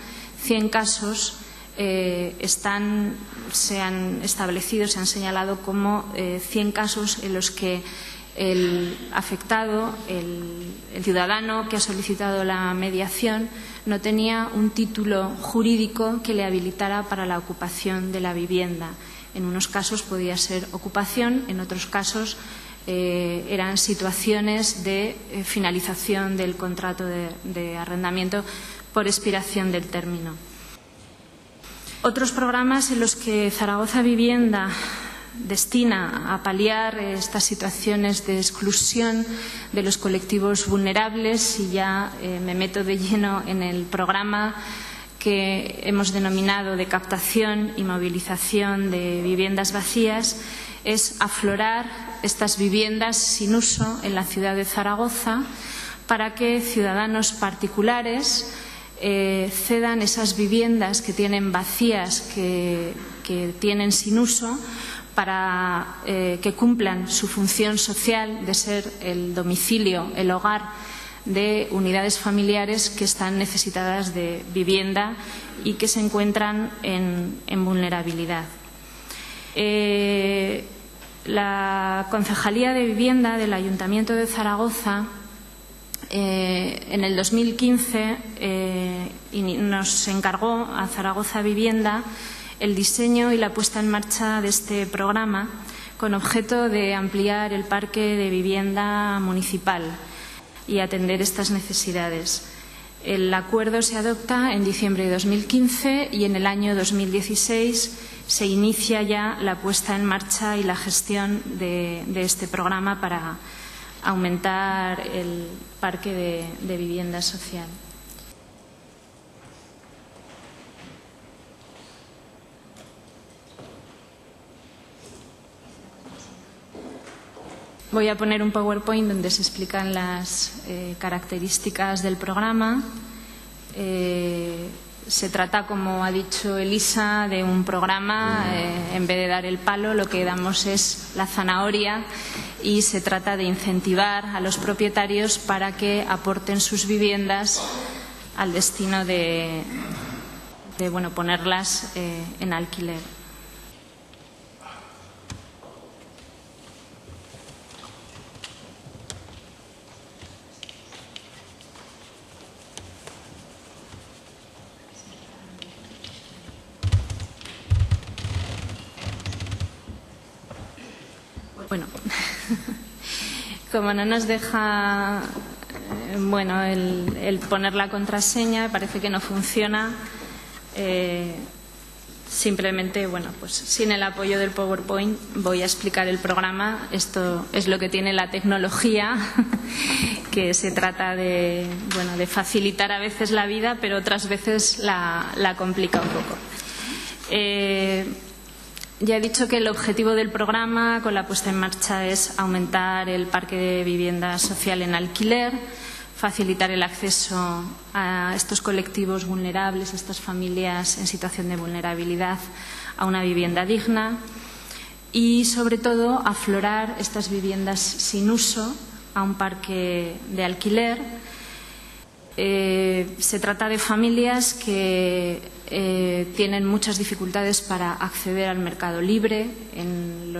100 casos se han establecido, se han señalado como 100 casos en los que el afectado, el ciudadano que ha solicitado la mediación, no tenía un título jurídico que le habilitara para la ocupación de la vivienda. En unos casos podía ser ocupación, en otros casos eran situaciones de finalización del contrato de arrendamiento por expiración del término. Otros programas en los que Zaragoza Vivienda destina a paliar estas situaciones de exclusión de los colectivos vulnerables, y ya me meto de lleno en el programa que hemos denominado de captación y movilización de viviendas vacías, es aflorar estas viviendas sin uso en la ciudad de Zaragoza para que ciudadanos particulares cedan esas viviendas que tienen vacías, que tienen sin uso, para que cumplan su función social de ser el domicilio, el hogar de unidades familiares que están necesitadas de vivienda y que se encuentran en vulnerabilidad. La Concejalía de Vivienda del Ayuntamiento de Zaragoza en el 2015 nos encargó a Zaragoza Vivienda el diseño y la puesta en marcha de este programa con objeto de ampliar el parque de vivienda municipal y atender estas necesidades. El acuerdo se adopta en diciembre de 2015 y en el año 2016 se inicia ya la puesta en marcha y la gestión de este programa para aumentar el parque de vivienda social. Voy a poner un PowerPoint donde se explican las características del programa. Se trata, como ha dicho Elisa, de un programa, en vez de dar el palo, lo que damos es la zanahoria, y se trata de incentivar a los propietarios para que aporten sus viviendas al destino de ponerlas en alquiler. Bueno, como no nos deja el poner la contraseña, parece que no funciona. Simplemente, sin el apoyo del PowerPoint voy a explicar el programa. Esto es lo que tiene la tecnología, que se trata de facilitar a veces la vida, pero otras veces la complica un poco. Ya he dicho que el objetivo del programa con la puesta en marcha es aumentar el parque de vivienda social en alquiler, facilitar el acceso a estos colectivos vulnerables, a estas familias en situación de vulnerabilidad, a una vivienda digna y, sobre todo, aflorar estas viviendas sin uso a un parque de alquiler. Se trata de familias que tienen muchas dificultades para acceder al mercado libre. En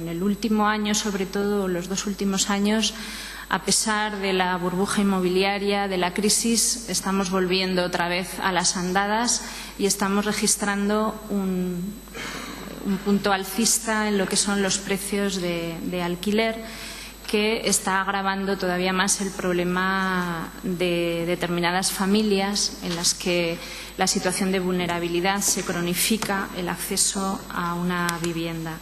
el último año, sobre todo, los 2 últimos años, a pesar de la burbuja inmobiliaria, de la crisis, estamos volviendo otra vez a las andadas y estamos registrando un punto alcista en lo que son los precios de alquiler, que está agravando todavía más el problema de determinadas familias en las que la situación de vulnerabilidad se cronifica el acceso a una vivienda.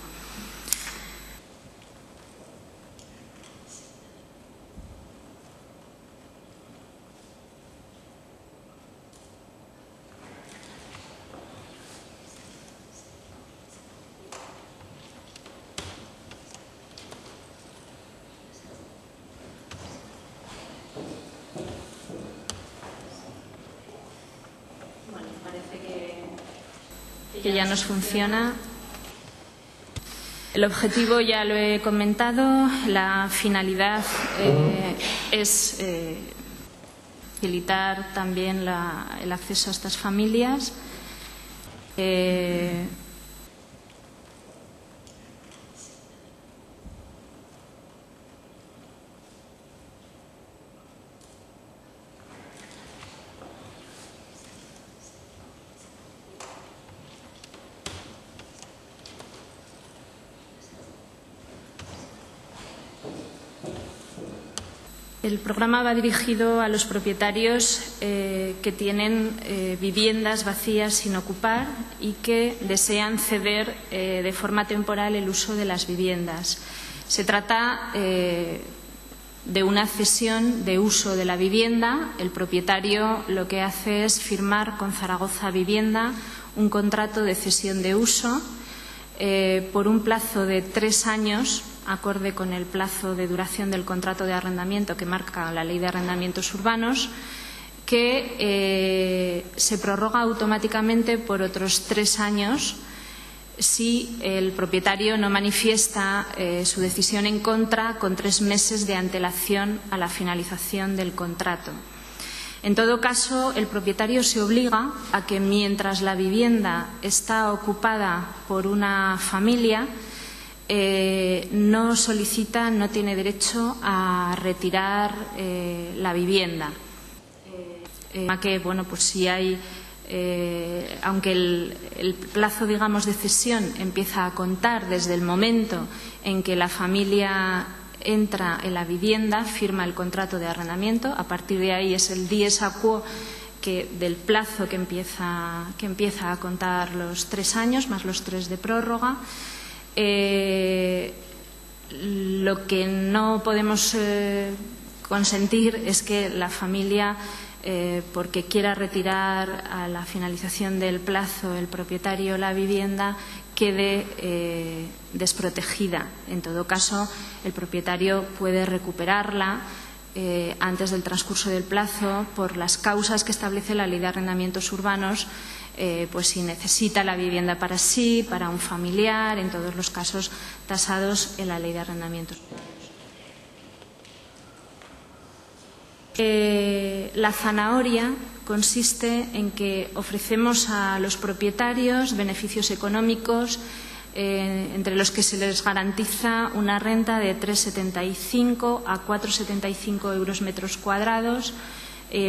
Que ya nos funciona. El objetivo ya lo he comentado. La finalidad es facilitar también el acceso a estas familias. El programa va dirigido a los propietarios que tienen viviendas vacías sin ocupar y que desean ceder de forma temporal el uso de las viviendas. Se trata de una cesión de uso de la vivienda. El propietario lo que hace es firmar con Zaragoza Vivienda un contrato de cesión de uso por un plazo de 3 años, acorde con el plazo de duración del contrato de arrendamiento que marca la Ley de Arrendamientos Urbanos, que se prorroga automáticamente por otros 3 años si el propietario no manifiesta su decisión en contra con 3 meses de antelación a la finalización del contrato. En todo caso, el propietario se obliga a que mientras la vivienda está ocupada por una familia, no solicita, no tiene derecho a retirar la vivienda. Si hay, aunque el plazo, digamos, de cesión empieza a contar desde el momento en que la familia entra en la vivienda, firma el contrato de arrendamiento, a partir de ahí es el dies a quo del plazo que empieza a contar los 3 años más los 3 de prórroga. Lo que no podemos consentir es que la familia, porque quiera retirar a la finalización del plazo el propietario la vivienda, quede desprotegida. En todo caso, el propietario puede recuperarla antes del transcurso del plazo por las causas que establece la Ley de Arrendamientos Urbanos, pues si necesita la vivienda para sí, para un familiar, en todos los casos tasados en la Ley de Arrendamientos Urbanos. La zanahoria consiste en que ofrecemos a los propietarios beneficios económicos entre los que se les garantiza una renta de 3,75 a 4,75 euros metros cuadrados.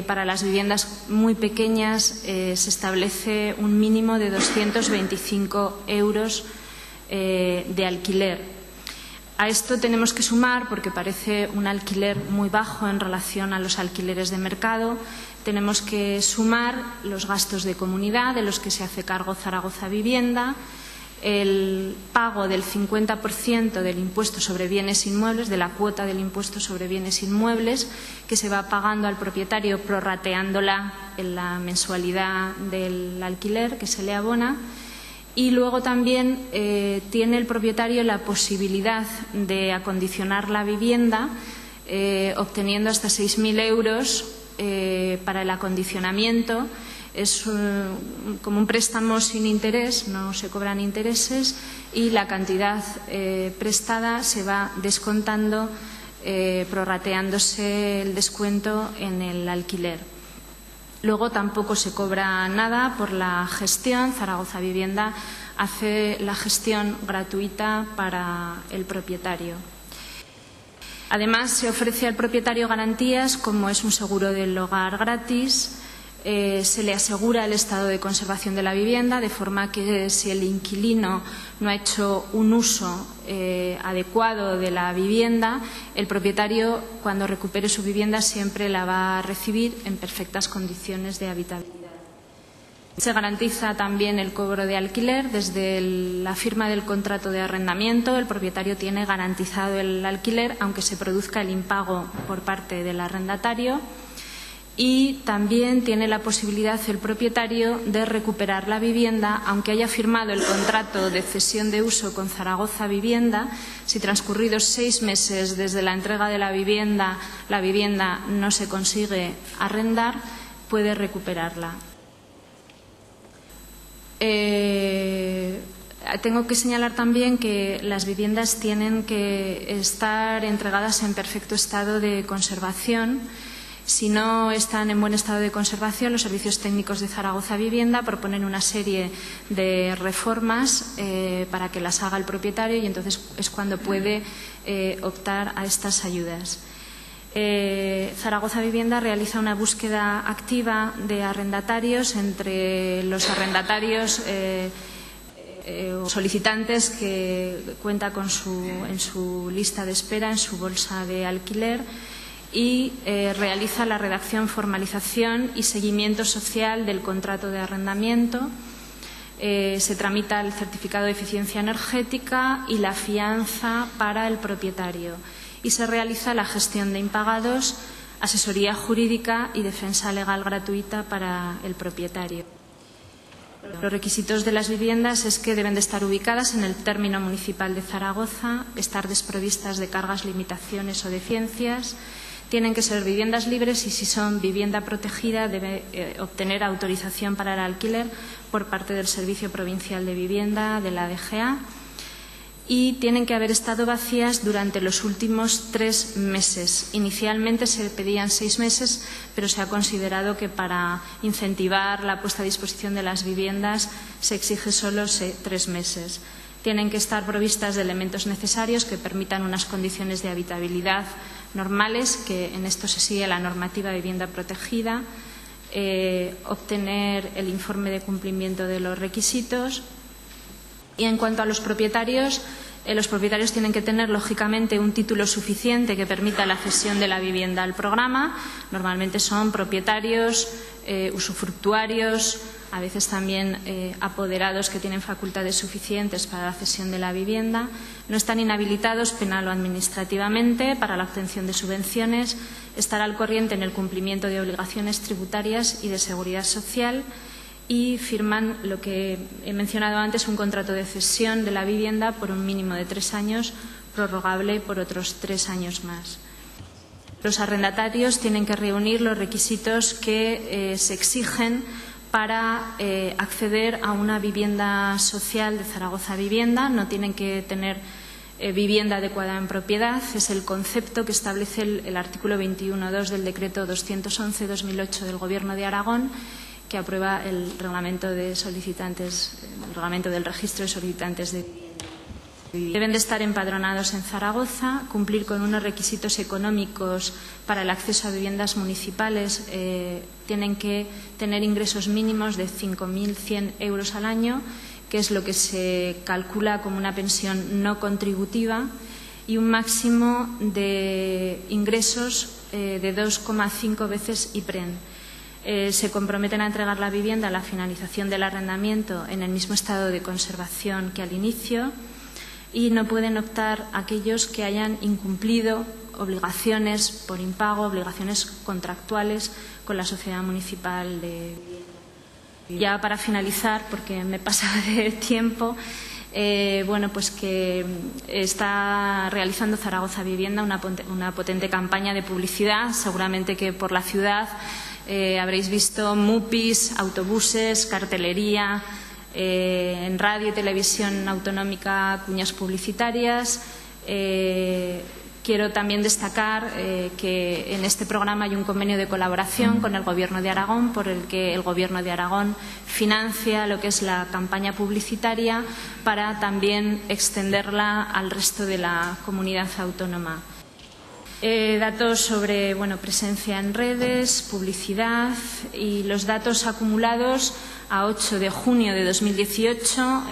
Para las viviendas muy pequeñas se establece un mínimo de 225 euros de alquiler. A esto tenemos que sumar, porque parece un alquiler muy bajo en relación a los alquileres de mercado, tenemos que sumar los gastos de comunidad de los que se hace cargo Zaragoza Vivienda, el pago del 50% del impuesto sobre bienes inmuebles, de la cuota del impuesto sobre bienes inmuebles, que se va pagando al propietario prorrateándola en la mensualidad del alquiler que se le abona. Y luego también tiene el propietario la posibilidad de acondicionar la vivienda obteniendo hasta 6.000 euros para el acondicionamiento. Es como un préstamo sin interés, no se cobran intereses y la cantidad prestada se va descontando, prorrateándose el descuento en el alquiler. Luego tampoco se cobra nada por la gestión. Zaragoza Vivienda hace la gestión gratuita para el propietario. Además, se ofrece al propietario garantías como es un seguro del hogar gratis. Se le asegura el estado de conservación de la vivienda, de forma que si el inquilino no ha hecho un uso adecuado de la vivienda, el propietario, cuando recupere su vivienda, siempre la va a recibir en perfectas condiciones de habitabilidad. Se garantiza también el cobro de alquiler. Desde la firma del contrato de arrendamiento, el propietario tiene garantizado el alquiler, aunque se produzca el impago por parte del arrendatario. Y también tiene la posibilidad el propietario de recuperar la vivienda, aunque haya firmado el contrato de cesión de uso con Zaragoza Vivienda. Si transcurridos 6 meses desde la entrega de la vivienda no se consigue arrendar, puede recuperarla. Tengo que señalar también que las viviendas tienen que estar entregadas en perfecto estado de conservación. Si no están en buen estado de conservación, los servicios técnicos de Zaragoza Vivienda proponen una serie de reformas para que las haga el propietario y entonces es cuando puede optar a estas ayudas. Zaragoza Vivienda realiza una búsqueda activa de arrendatarios entre los arrendatarios solicitantes que cuenta en su lista de espera, en su bolsa de alquiler, y realiza la redacción, formalización y seguimiento social del contrato de arrendamiento. Se tramita el certificado de eficiencia energética y la fianza para el propietario. Y se realiza la gestión de impagados, asesoría jurídica y defensa legal gratuita para el propietario. Los requisitos de las viviendas es que deben de estar ubicadas en el término municipal de Zaragoza, estar desprovistas de cargas, limitaciones o deficiencias. Tienen que ser viviendas libres y, si son vivienda protegida, debe obtener autorización para el alquiler por parte del Servicio Provincial de Vivienda, de la DGA, y tienen que haber estado vacías durante los últimos 3 meses. Inicialmente se pedían 6 meses, pero se ha considerado que para incentivar la puesta a disposición de las viviendas se exige solo 3 meses. Tienen que estar provistas de elementos necesarios que permitan unas condiciones de habitabilidad normales, que en esto se sigue la normativa de vivienda protegida, obtener el informe de cumplimiento de los requisitos. Y en cuanto a los propietarios tienen que tener, lógicamente, un título suficiente que permita la cesión de la vivienda al programa. Normalmente son propietarios, usufructuarios, a veces también apoderados que tienen facultades suficientes para la cesión de la vivienda. No están inhabilitados penal o administrativamente para la obtención de subvenciones, estar al corriente en el cumplimiento de obligaciones tributarias y de seguridad social y firman lo que he mencionado antes, un contrato de cesión de la vivienda por un mínimo de 3 años, prorrogable por otros 3 años más. Los arrendatarios tienen que reunir los requisitos que se exigen para acceder a una vivienda social de Zaragoza Vivienda. No tienen que tener vivienda adecuada en propiedad. Es el concepto que establece el artículo 21.2 del decreto 211/2008 del Gobierno de Aragón, que aprueba el reglamento del registro de solicitantes de vivienda. Deben de estar empadronados en Zaragoza, cumplir con unos requisitos económicos para el acceso a viviendas municipales. Tienen que tener ingresos mínimos de 5.100 euros al año, que es lo que se calcula como una pensión no contributiva, y un máximo de ingresos de 2,5 veces IPREN. Se comprometen a entregar la vivienda a la finalización del arrendamiento en el mismo estado de conservación que al inicio, y no pueden optar aquellos que hayan incumplido obligaciones por impago, obligaciones contractuales con la sociedad municipal de vivienda. Ya para finalizar, porque me pasa de tiempo, pues que está realizando Zaragoza Vivienda una potente campaña de publicidad. Seguramente que por la ciudad habréis visto MUPIs, autobuses, cartelería, en radio y televisión autonómica, cuñas publicitarias. Quiero también destacar que en este programa hay un convenio de colaboración con el Gobierno de Aragón, por el que el Gobierno de Aragón financia lo que es la campaña publicitaria para también extenderla al resto de la comunidad autónoma. Datos sobre presencia en redes, publicidad y los datos acumulados a 8 de junio de 2018,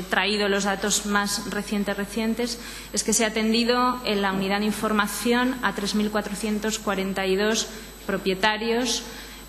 traído los datos más recientes, es que se ha atendido en la unidad de información a 3.442 propietarios,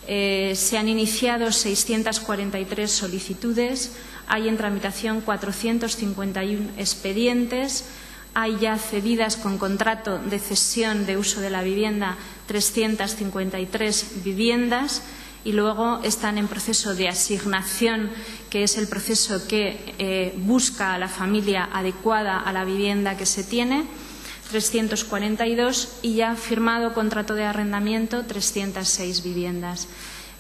se han iniciado 643 solicitudes, hay en tramitación 451 expedientes, hay ya cedidas con contrato de cesión de uso de la vivienda 353 viviendas, y luego están en proceso de asignación, que es el proceso que busca a la familia adecuada a la vivienda que se tiene, 342, y ya firmado contrato de arrendamiento 306 viviendas.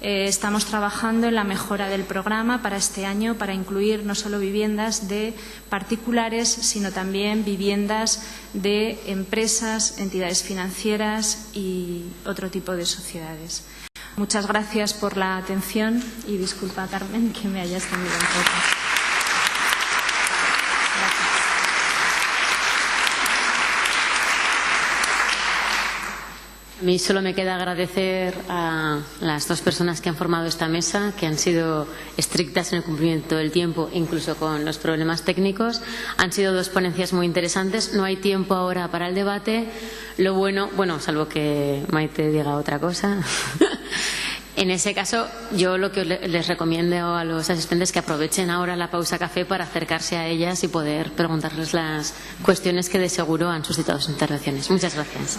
Estamos trabajando en la mejora del programa para este año, para incluir no solo viviendas de particulares, sino también viviendas de empresas, entidades financieras y otro tipo de sociedades. Muchas gracias por la atención y disculpa, Carmen, que me haya extendido un poco. A mí solo me queda agradecer a las 2 personas que han formado esta mesa, que han sido estrictas en el cumplimiento del tiempo, incluso con los problemas técnicos. Han sido 2 ponencias muy interesantes. No hay tiempo ahora para el debate. Lo bueno, salvo que Maite diga otra cosa. En ese caso, yo lo que les recomiendo a los asistentes es que aprovechen ahora la pausa café para acercarse a ellas y poder preguntarles las cuestiones que de seguro han suscitado sus intervenciones. Muchas gracias.